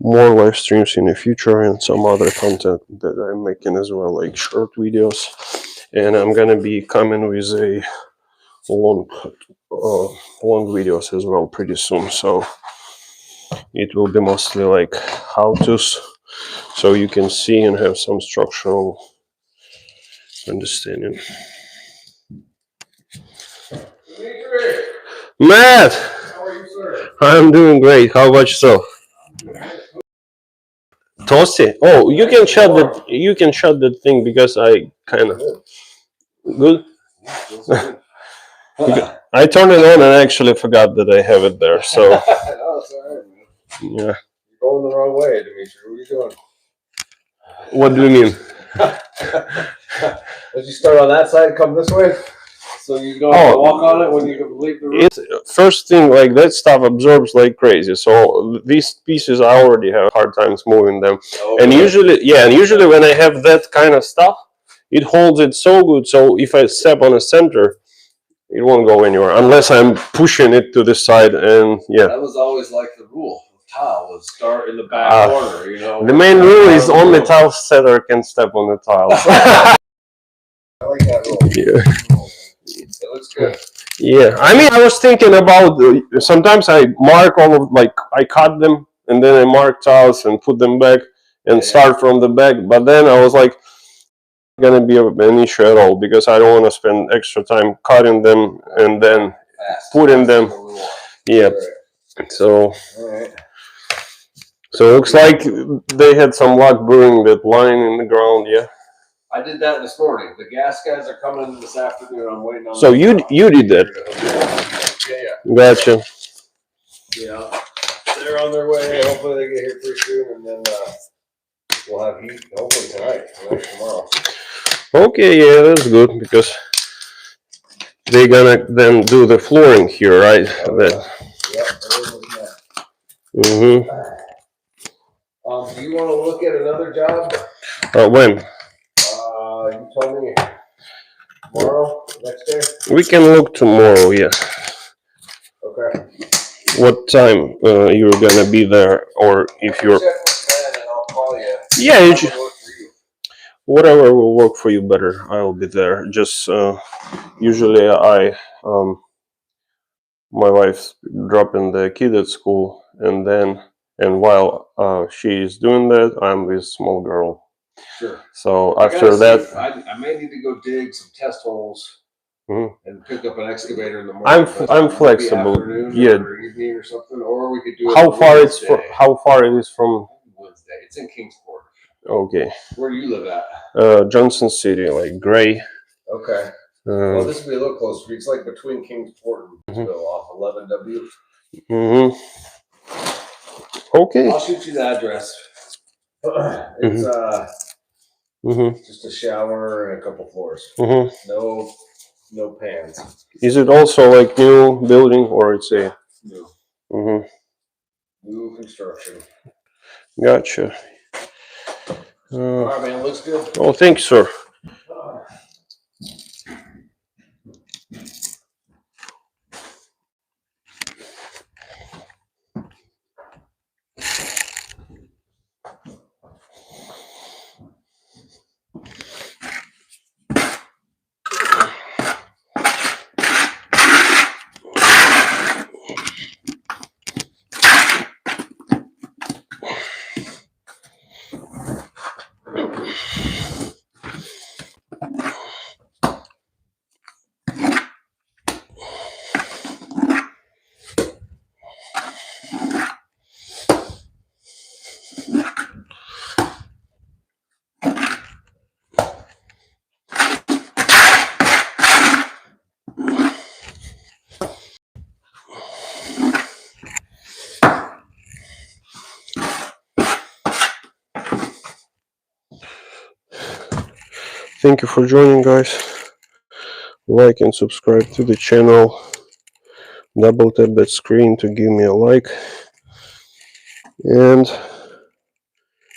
more live streams in the future and some other content that I'm making as well, like short videos. And I'm gonna be coming with a long videos as well pretty soon. So it will be mostly like how-tos, so you can see and have some structural understanding. Matt, How are you, sir? I'm doing great. How about yourself? Toasty? Oh, you can shut the thing because I kind of good. I turned it on and I actually forgot that I have it there. So No, it's all right, man. yeah. You're going the wrong way, Dimitri. What are you doing? What do you mean? Did you start on that side and come this way? So you don't have to walk on it when you leave the room? It's first thing, like that stuff absorbs like crazy. So these pieces I already have hard times moving them. Okay. And usually when I have that kind of stuff, it holds it so good. So if I step on a center, it won't go anywhere unless I'm pushing it to the side. And yeah, That was always like the rule. Tile was start in the back corner, you know. the main rule is only tile setter can step on the tiles. I like that rule. Yeah. It looks good. Yeah, I mean, I was thinking about sometimes I mark all of, like, I cut them and then I mark tiles and put them back and start from the back. But then I was like, gonna be an issue at all because I don't want to spend extra time cutting them and then putting them. Yeah. So. All right. So it looks like they had some luck burying that line in the ground. Yeah. I did that this morning. The gas guys are coming this afternoon. I'm waiting on. So you did that. Yeah. Gotcha. Yeah. They're on their way. Hopefully they get here pretty soon, and then we'll have heat. Hopefully tonight, tomorrow. Okay, yeah, that's good because they're gonna then do the flooring here, right? Mm-hmm. Do you want to look at another job? When? You told me tomorrow, next day. We can look tomorrow. Yeah. Okay. What time you're gonna be there, or if you're? Check with Ben and I'll call you. Yeah, whatever will work for you better. I will be there. Just usually my wife's dropping the kid at school, and then and while she is doing that, I'm with small girl. Sure. So I after gotta see that, if I may need to go dig some test holes Mhm. and pick up an excavator in the morning. but I'm maybe flexible. afternoon Yeah. or evening or something, or we could do it How on far it's from? Wednesday. How far it is from? Wednesday. It's in Kingsport. Okay, Where do you live at? Johnson City, like Gray. Okay. Well, this would be a little closer. It's like between Kingsport and Woodsville off 11W. Mm-hmm. Okay. I'll shoot you the address. It's Mm-hmm. just a shower and a couple floors. Mm-hmm. No pans. Is it also like new building or it's a? New. Mm-hmm. New construction. Gotcha. All right, man. Looks good. Oh, thanks, sir. Thank you for joining, guys. Like and subscribe to the channel. Double tap that screen to give me a like. And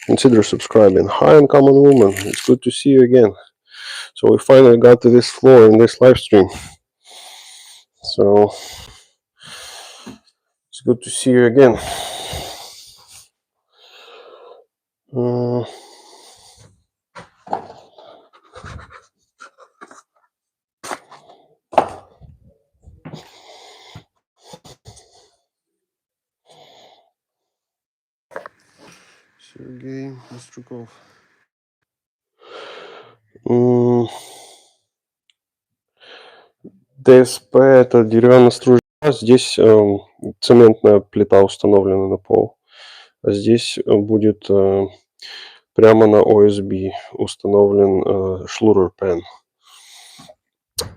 consider subscribing. Hi, Uncommon Woman. It's good to see you again. So we finally got to this floor in this live stream. So it's good to see you again. Сергей Моструков. ДСП это деревянная стружа. Здесь цементная плита установлена на пол. А здесь будет прямо на OSB установлен шлурер-пен.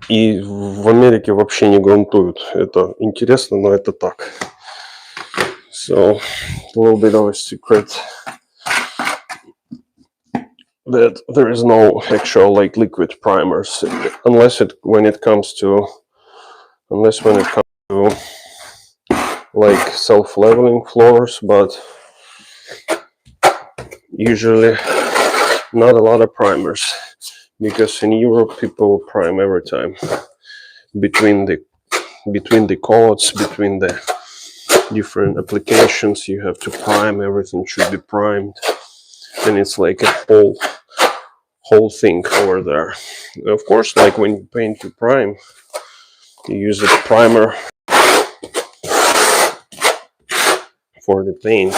И в Америке вообще не грунтуют. Это интересно, но это так. So, a little bit of a secret that there is no actual like liquid primers unless when it comes to like self-leveling floors, but usually not a lot of primers because in Europe people prime every time between the codes, between the different applications. You have to prime, everything should be primed, and it's like a whole thing over there. Of course, like when you paint, you prime, you use a primer for the paint.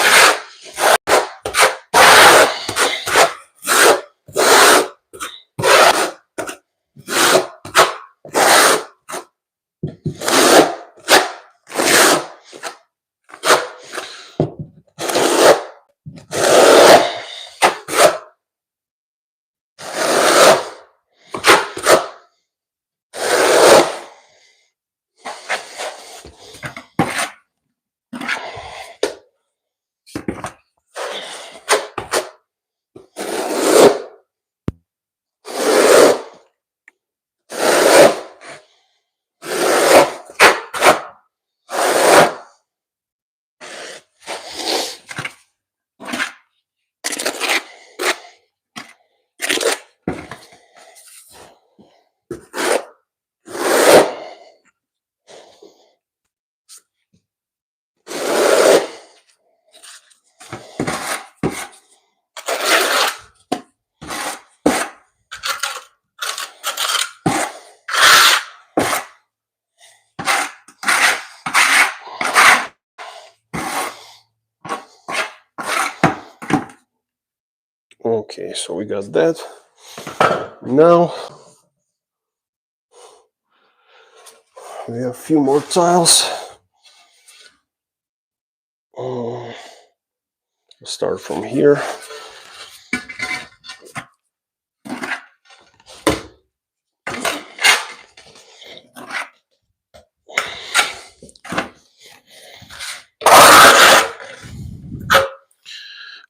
Okay, so we got that. Now we have a few more tiles. Start from here.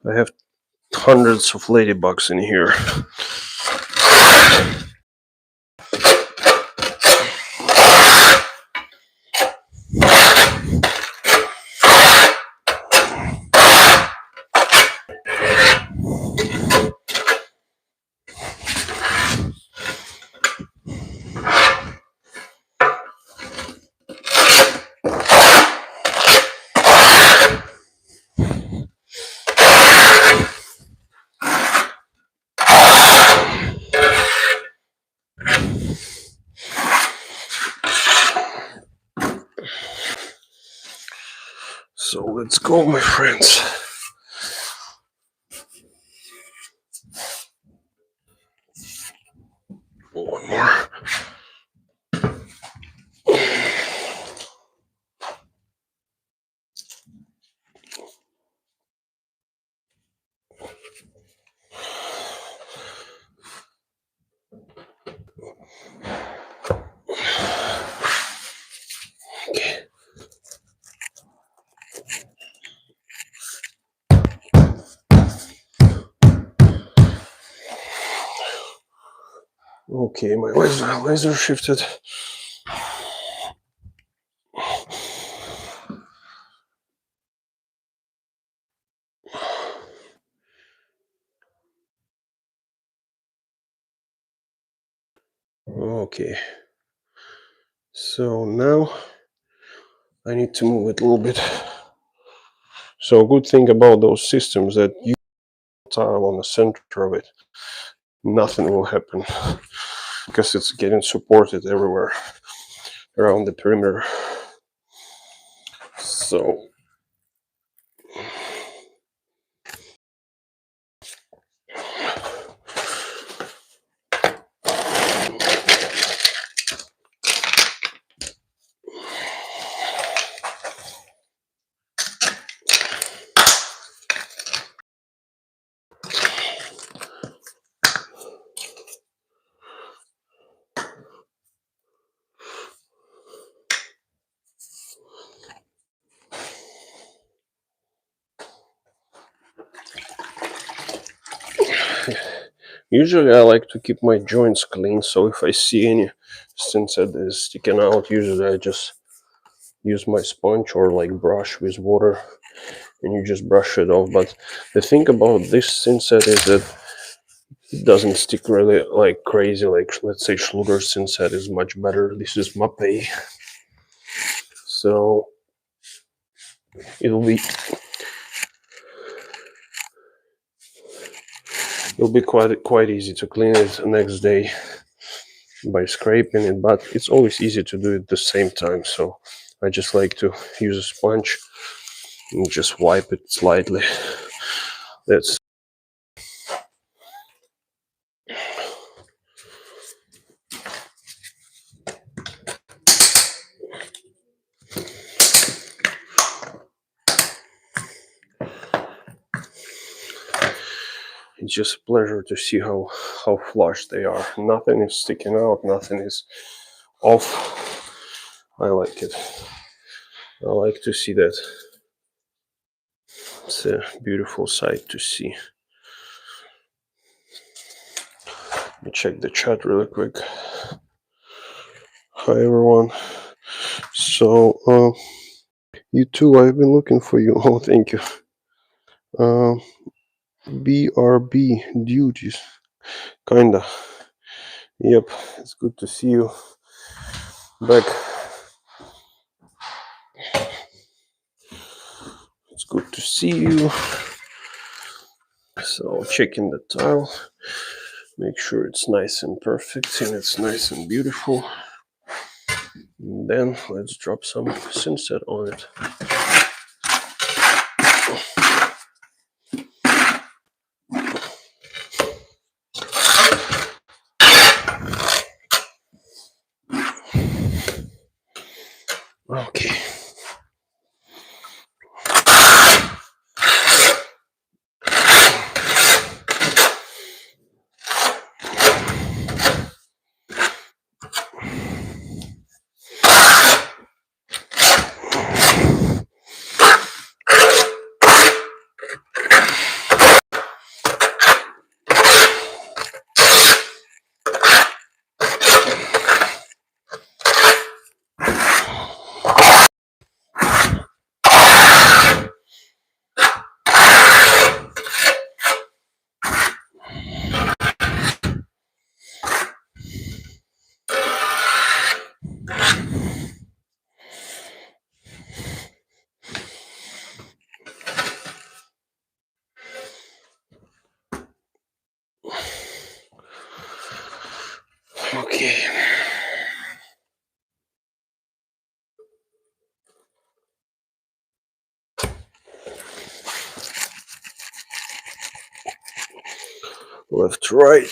I have hundreds of ladybugs in here. So let's go, my friends. One more. Okay. Okay, my laser shifted. Okay. So now I need to move it a little bit. So a good thing about those systems that you tile on the center of it, nothing will happen because it's getting supported everywhere around the perimeter. So usually I like to keep my joints clean, so if I see any synset that is sticking out, usually I just use my sponge or like brush with water and you just brush it off. But the thing about this synset is that it doesn't stick really like crazy, like let's say Schluter synset is much better. This is Mapei. So it'll be quite easy to clean it the next day by scraping it, but it's always easy to do it at the same time. So I just like to use a sponge and just wipe it slightly. That's it's just a pleasure to see how flush they are. Nothing is sticking out, nothing is off. I like it. I like to see that. It's a beautiful sight to see. Let me check the chat really quick. Hi everyone. So you too, I've been looking for you. Oh, thank you. BRB duties. Kinda. Yep, it's good to see you back. It's good to see you. So checking the tile. Make sure it's nice and perfect and it's nice and beautiful. And then let's drop some synset on it. Okay. Okay. Left, right.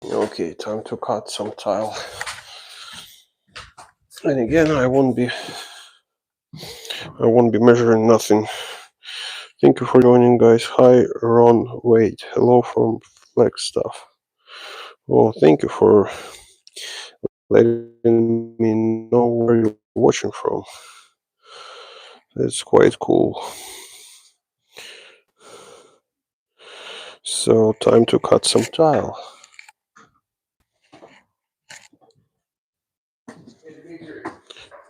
Okay, time to cut some tile. And again, I won't be measuring nothing. Thank you for joining, guys. Hi, Ron Wade. Hello from Flagstaff. Well, thank you for letting me know where you're watching from. That's quite cool. So, time to cut some tile.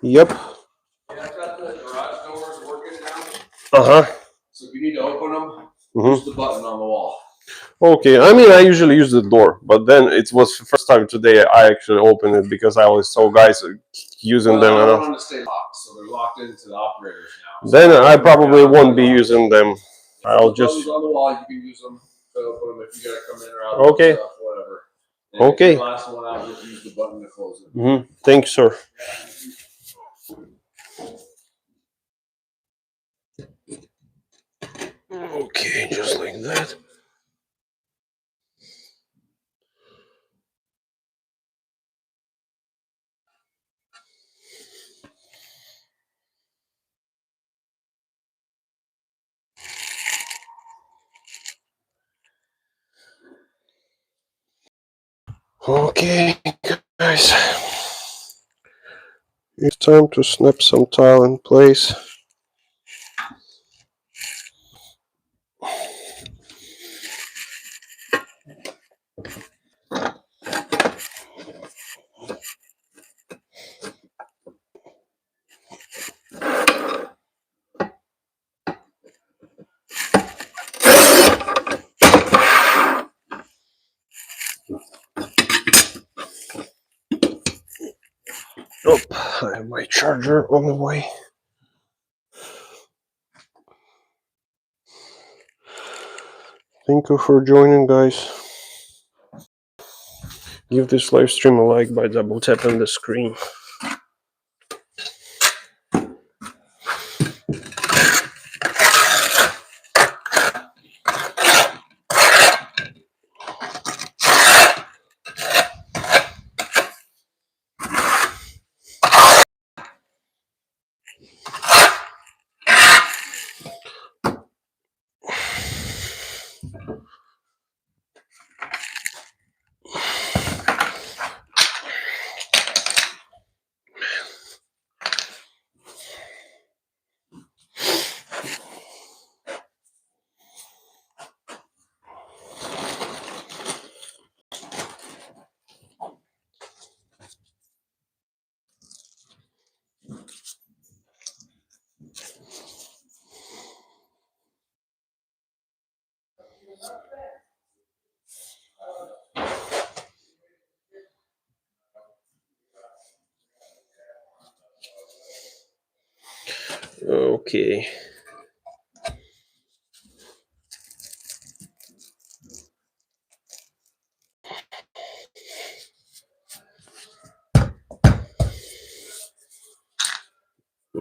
Yep. Yeah, I've got the garage doors working now. Uh-huh. So if you need to open them, Mhm. push the button on the wall. Okay, I mean, I usually use the door, but then it was the first time today I actually opened it because I always saw guys using them. I And don't want them to stay locked, so they're locked into the operators now. So then I probably won't be using them. I'll the just. buttons on the wall, you can use them to open them if you gotta come in or out. Okay. Stuff, whatever. And Okay. If the last one out, just use the button to close it. Mm-hmm. Thanks, sir. Okay, just like that. Okay, guys. It's time to snap some tile in place. Oh, I have my charger on the way. Thank you for joining, guys. Give this live stream a like by double tapping the screen. Okay.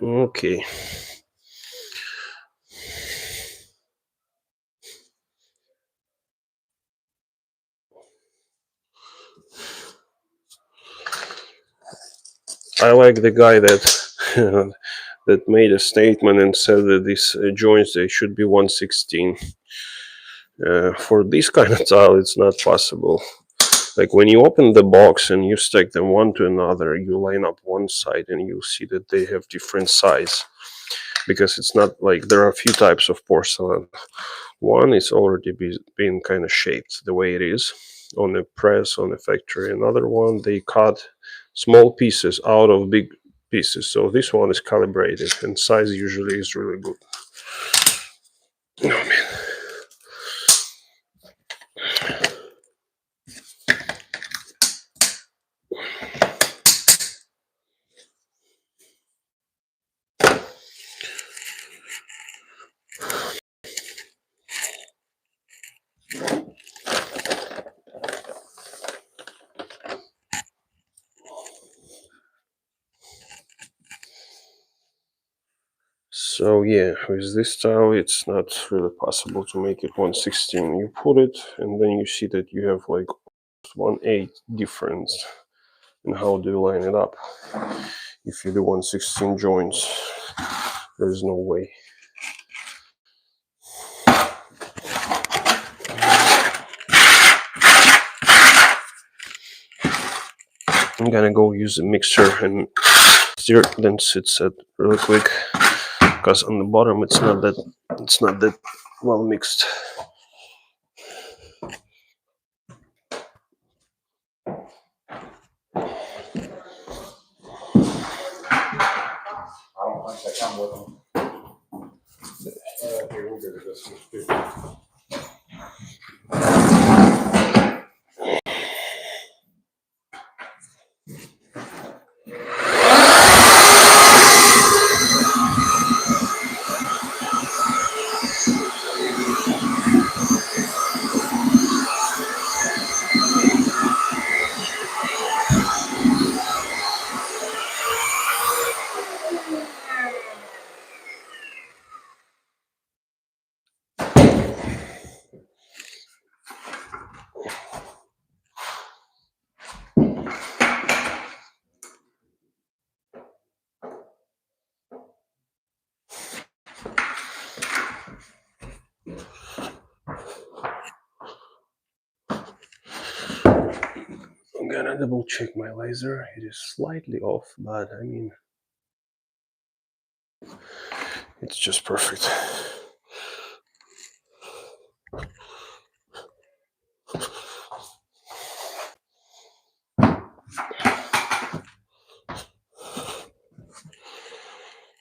Okay. I like the guy that that made a statement and said that these joints they should be 116. For this kind of tile, it's not possible. Like when you open the box and you stack them one to another, you line up one side and you see that they have different size because it's not like there are a few types of porcelain. One is already been kind of shaped the way it is on a press on a factory. Another one they cut small pieces out of big pieces. So this one is calibrated and size usually is really good. Oh man. So yeah, with this style, it's not really possible to make it 116. You put it, and then you see that you have like 1/8 difference in how do you line it up. If you do 116 joints, there is no way. I'm gonna go use a mixer and stir then sit really quick because on the bottom it's not that well mixed. I'm gonna double check my laser. It is slightly off, but I mean, it's just perfect.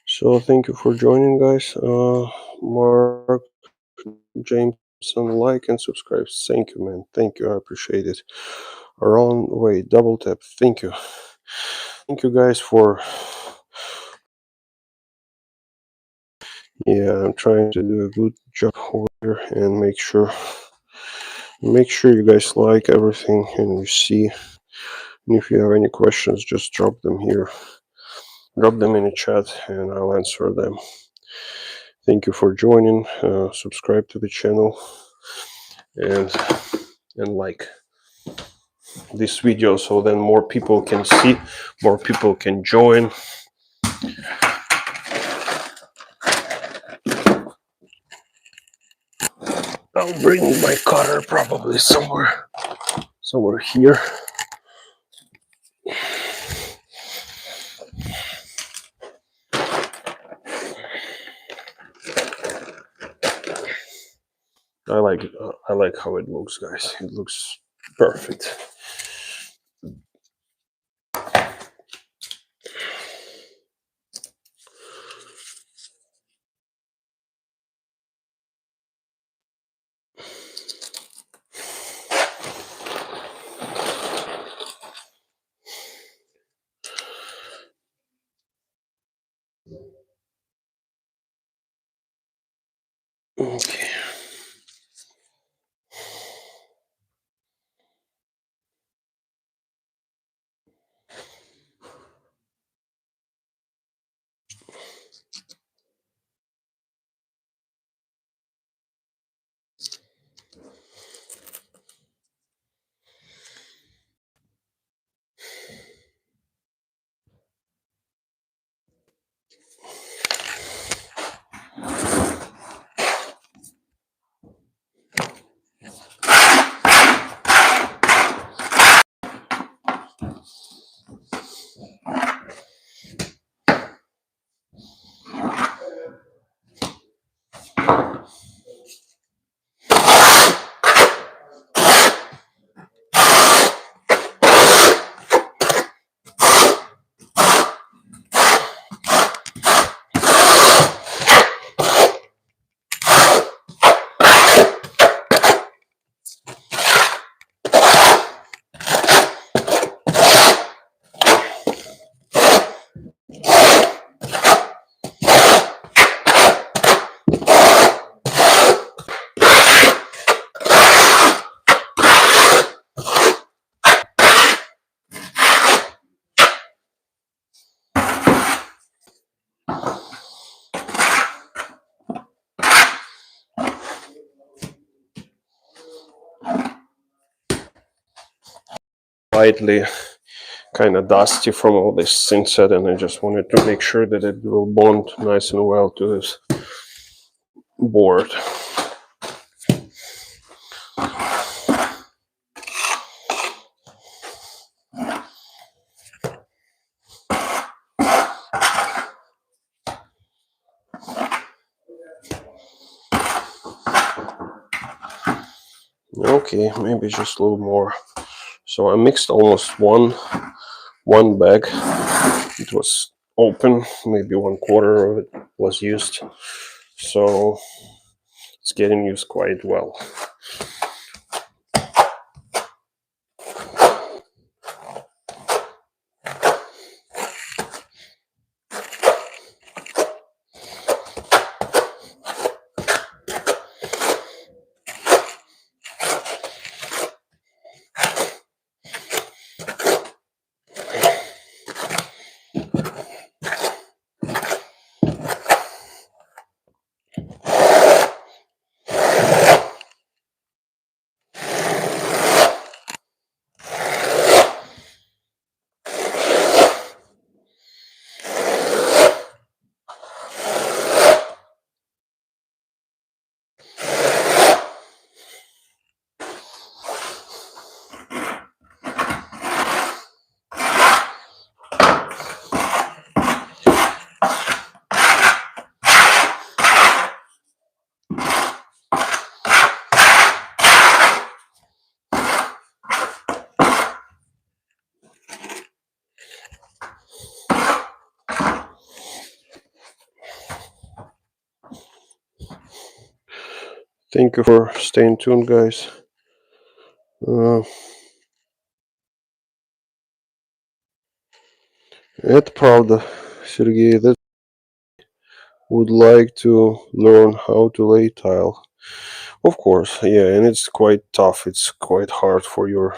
So thank you for joining, guys. Mark Jameson, like and subscribe. Thank you, man. Thank you. I appreciate it. Ron, wait, double tap. Thank you. Thank you, guys, for. Yeah, I'm trying to do a good job over here and make sure you guys like everything and you see. And if you have any questions, just drop them here. Drop them in the chat and I'll answer them. Thank you for joining. Subscribe to the channel and like this video so then more people can see, more people can join. I'll bring my cutter probably somewhere here. I like how it looks, guys. It looks perfect. Okay. Slightly kind of dusty from all this synset, and I just wanted to make sure that it will bond nice and well to this board. Okay, maybe just a little more. So I mixed almost one bag. It was open, maybe 1/4 of it was used. So it's getting used quite well. Thank you for staying tuned, guys. Это правда, Сергей, that would like to learn how to lay tile. Of course, yeah, and it's quite tough. It's quite hard for your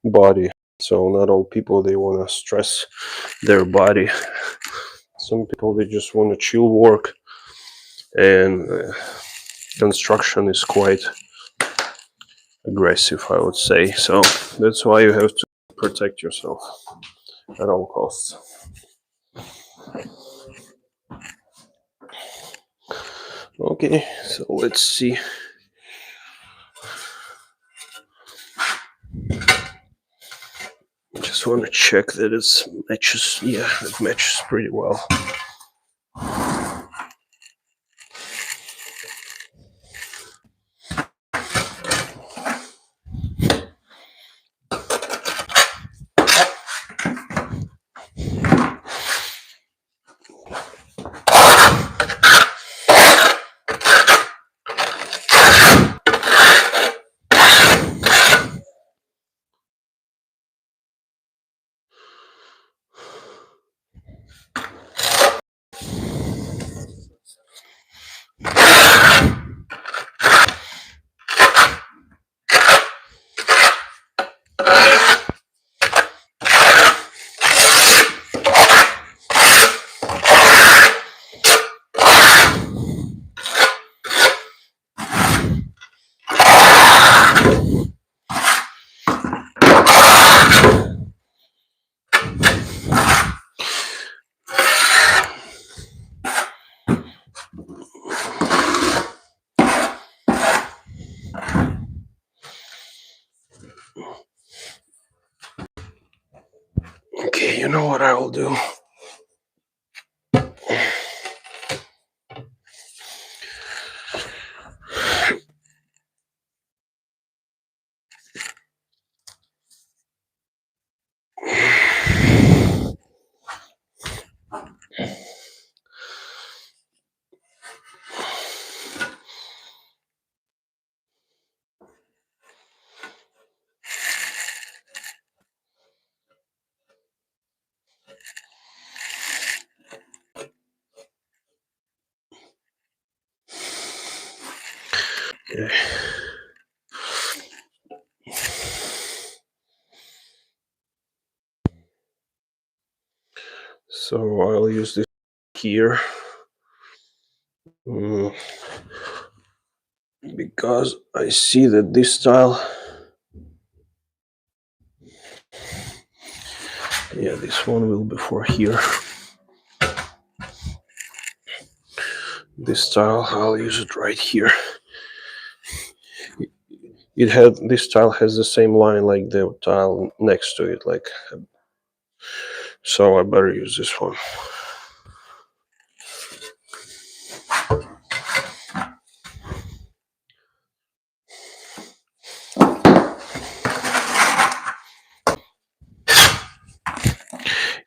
body. So not all people they want to stress their body. Some people they just want to chill work, and construction is quite aggressive, I would say. So that's why you have to protect yourself at all costs. Okay, so let's see. Just want to check that it matches. Yeah, it matches pretty well. You know what I will do? Okay. So I'll use this here because I see that this style, yeah, this one will be for here. This style, I'll use it right here. This tile has the same line like the tile next to it, like, so I better use this one.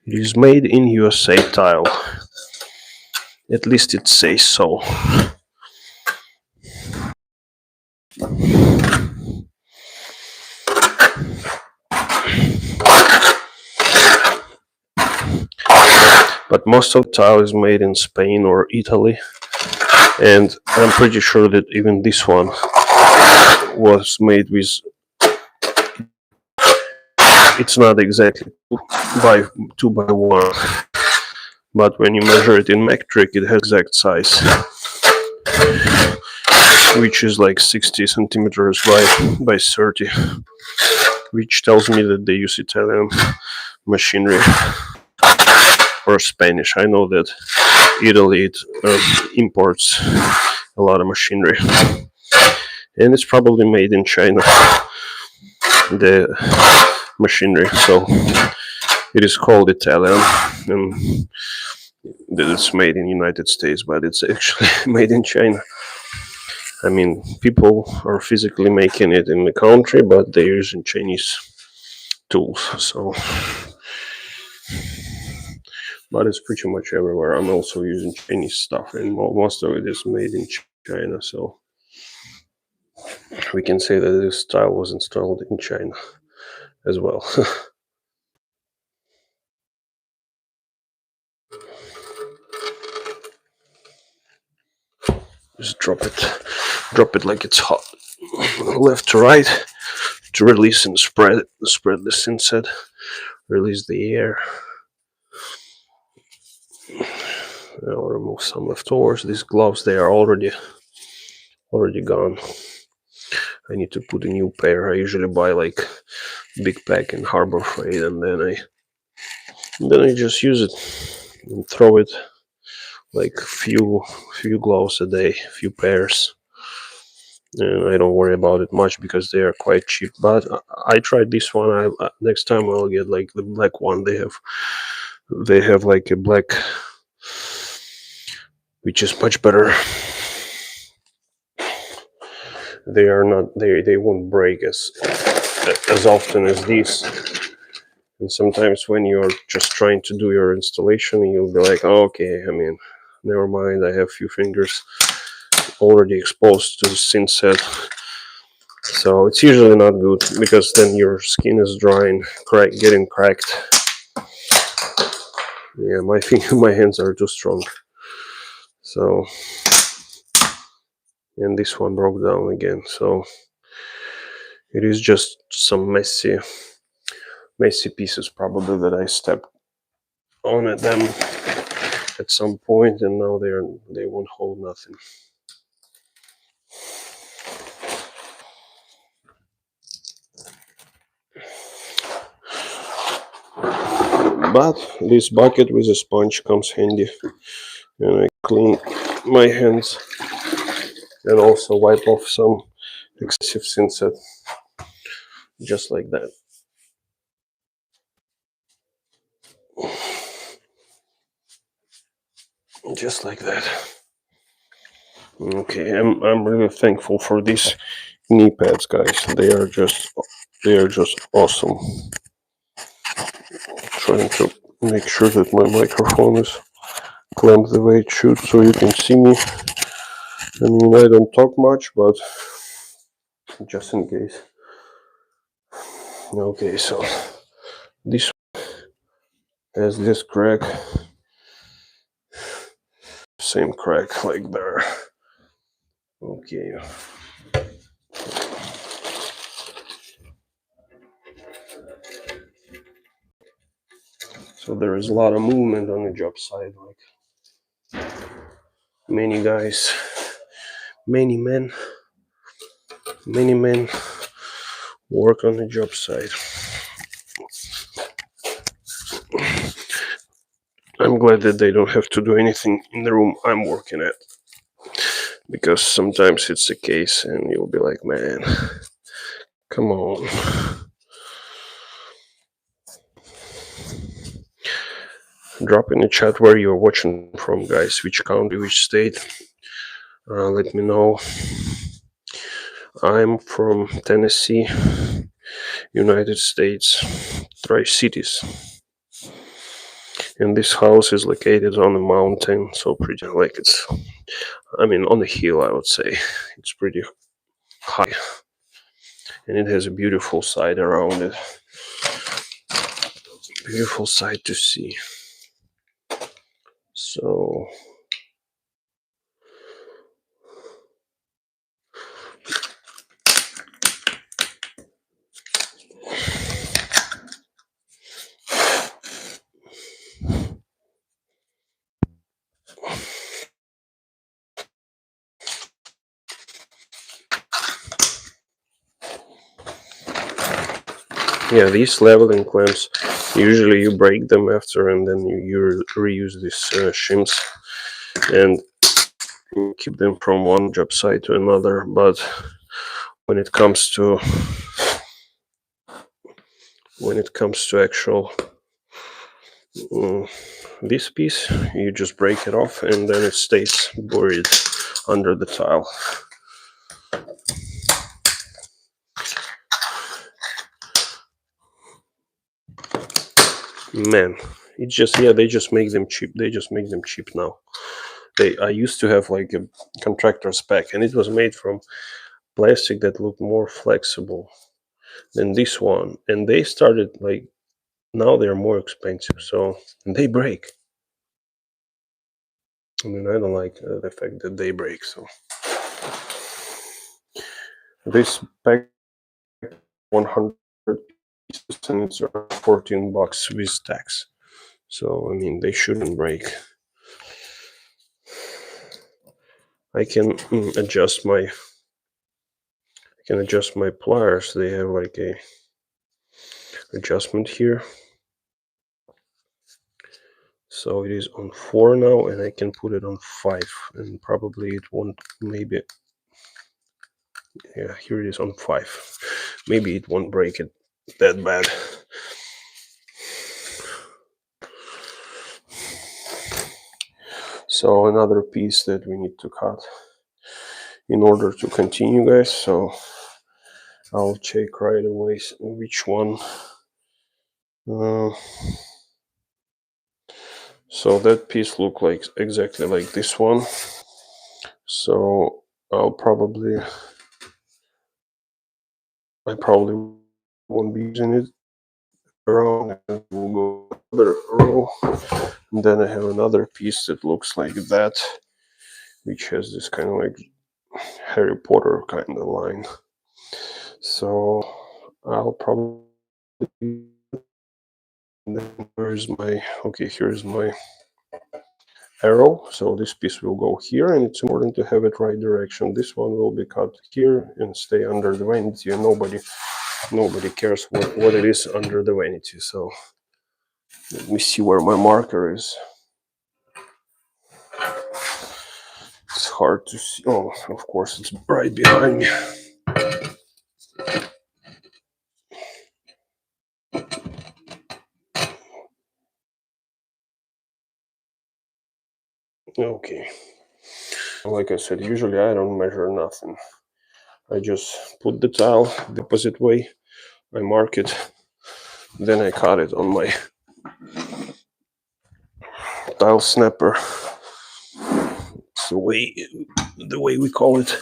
It is made in USA tile. At least it says so. But most of the tile is made in Spain or Italy, and I'm pretty sure that even this one was made with, it's not exactly 2x1, but when you measure it in metric, it has exact size, which is like 60 centimeters by 30, which tells me that they use Italian machinery or Spanish. I know that Italy imports a lot of machinery, and it's probably made in China, the machinery, so it is called Italian, and that it's made in United States, but it's actually made in China. I mean, people are physically making it in the country, but they're using Chinese tools, so. But it's pretty much everywhere. I'm also using Chinese stuff, and most of it is made in China, so we can say that this style was installed in China as well. Just drop it like it's hot, left to right, to release and spread the inset, release the air. I'll remove some leftovers. These gloves, they are already gone. I need to put a new pair. I usually buy like big pack in Harbor Freight, and then I just use it and throw it, like few gloves a day, few pairs, and I don't worry about it much because they are quite cheap. But I tried this one. Next time I'll get like the black one. They have like a black, which is much better. They are not, they won't break as often as these. And sometimes when you're just trying to do your installation, you'll be like, oh, okay, I mean, never mind, I have a few fingers already exposed to the inset. So it's usually not good, because then your skin is drying, getting cracked. Yeah, my hands are too strong. So, and this one broke down again. So it is just some messy pieces probably that I stepped on at them at some point, and now they won't hold nothing. But this bucket with a sponge comes handy, and I clean my hands and also wipe off some excessive inset, just like that. just like that. Okay, I'm really thankful for these knee pads, guys. They are just awesome. Trying to make sure that my microphone is clamped the way it should, so you can see me. I mean, I don't talk much, but just in case. Okay, so this has this crack, same crack like there. Okay. So there is a lot of movement on the job site, like many guys, many men work on the job site. I'm glad that they don't have to do anything in the room I'm working at, because sometimes it's the case and you'll be like, man, come on. Drop in the chat where you're watching from, guys, which country, which state. Let me know. I'm from Tennessee, United States, Tri-Cities. And this house is located on a mountain, so pretty, like it's, I mean, on a hill, I would say. It's pretty high. And it has a beautiful side around it. Beautiful sight to see. So yeah, these leveling clamps, usually you break them after and then you reuse these shims and keep them from one job site to another. But when it comes to actual this piece, you just break it off and then it stays buried under the tile. Man, it's just, yeah, they just make them cheap. They just make them cheap now. I used to have like a contractor spec, and it was made from plastic that looked more flexible than this one. And they started like, now they're more expensive, so, and they break. I mean, I don't like the fact that they break. So this pack 100 pieces and it's around $14 with tax. So I mean, they shouldn't break. I can adjust my pliers. They have like a adjustment here. So it is on 4 now, and I can put it on 5, and probably it won't, maybe, yeah, here it is on 5. Maybe it won't break it that bad. So another piece that we need to cut in order to continue, guys. So I'll check right away which one. So that piece look like exactly like this one. So I probably won't be using it around, and we'll go another row. And then I have another piece that looks like that, which has this kind of like Harry Potter kind of line. So I'll probably, here's my arrow. So this piece will go here, and it's important to have it right direction. This one will be cut here and stay under the vanity, and nobody cares what it is under the vanity. So let me see where my marker is. It's hard to see. Oh, of course, it's right behind me. Okay. Like I said, usually I don't measure nothing. I just put the tile the opposite way, I mark it, then I cut it on my tile snapper. It's the way we call it.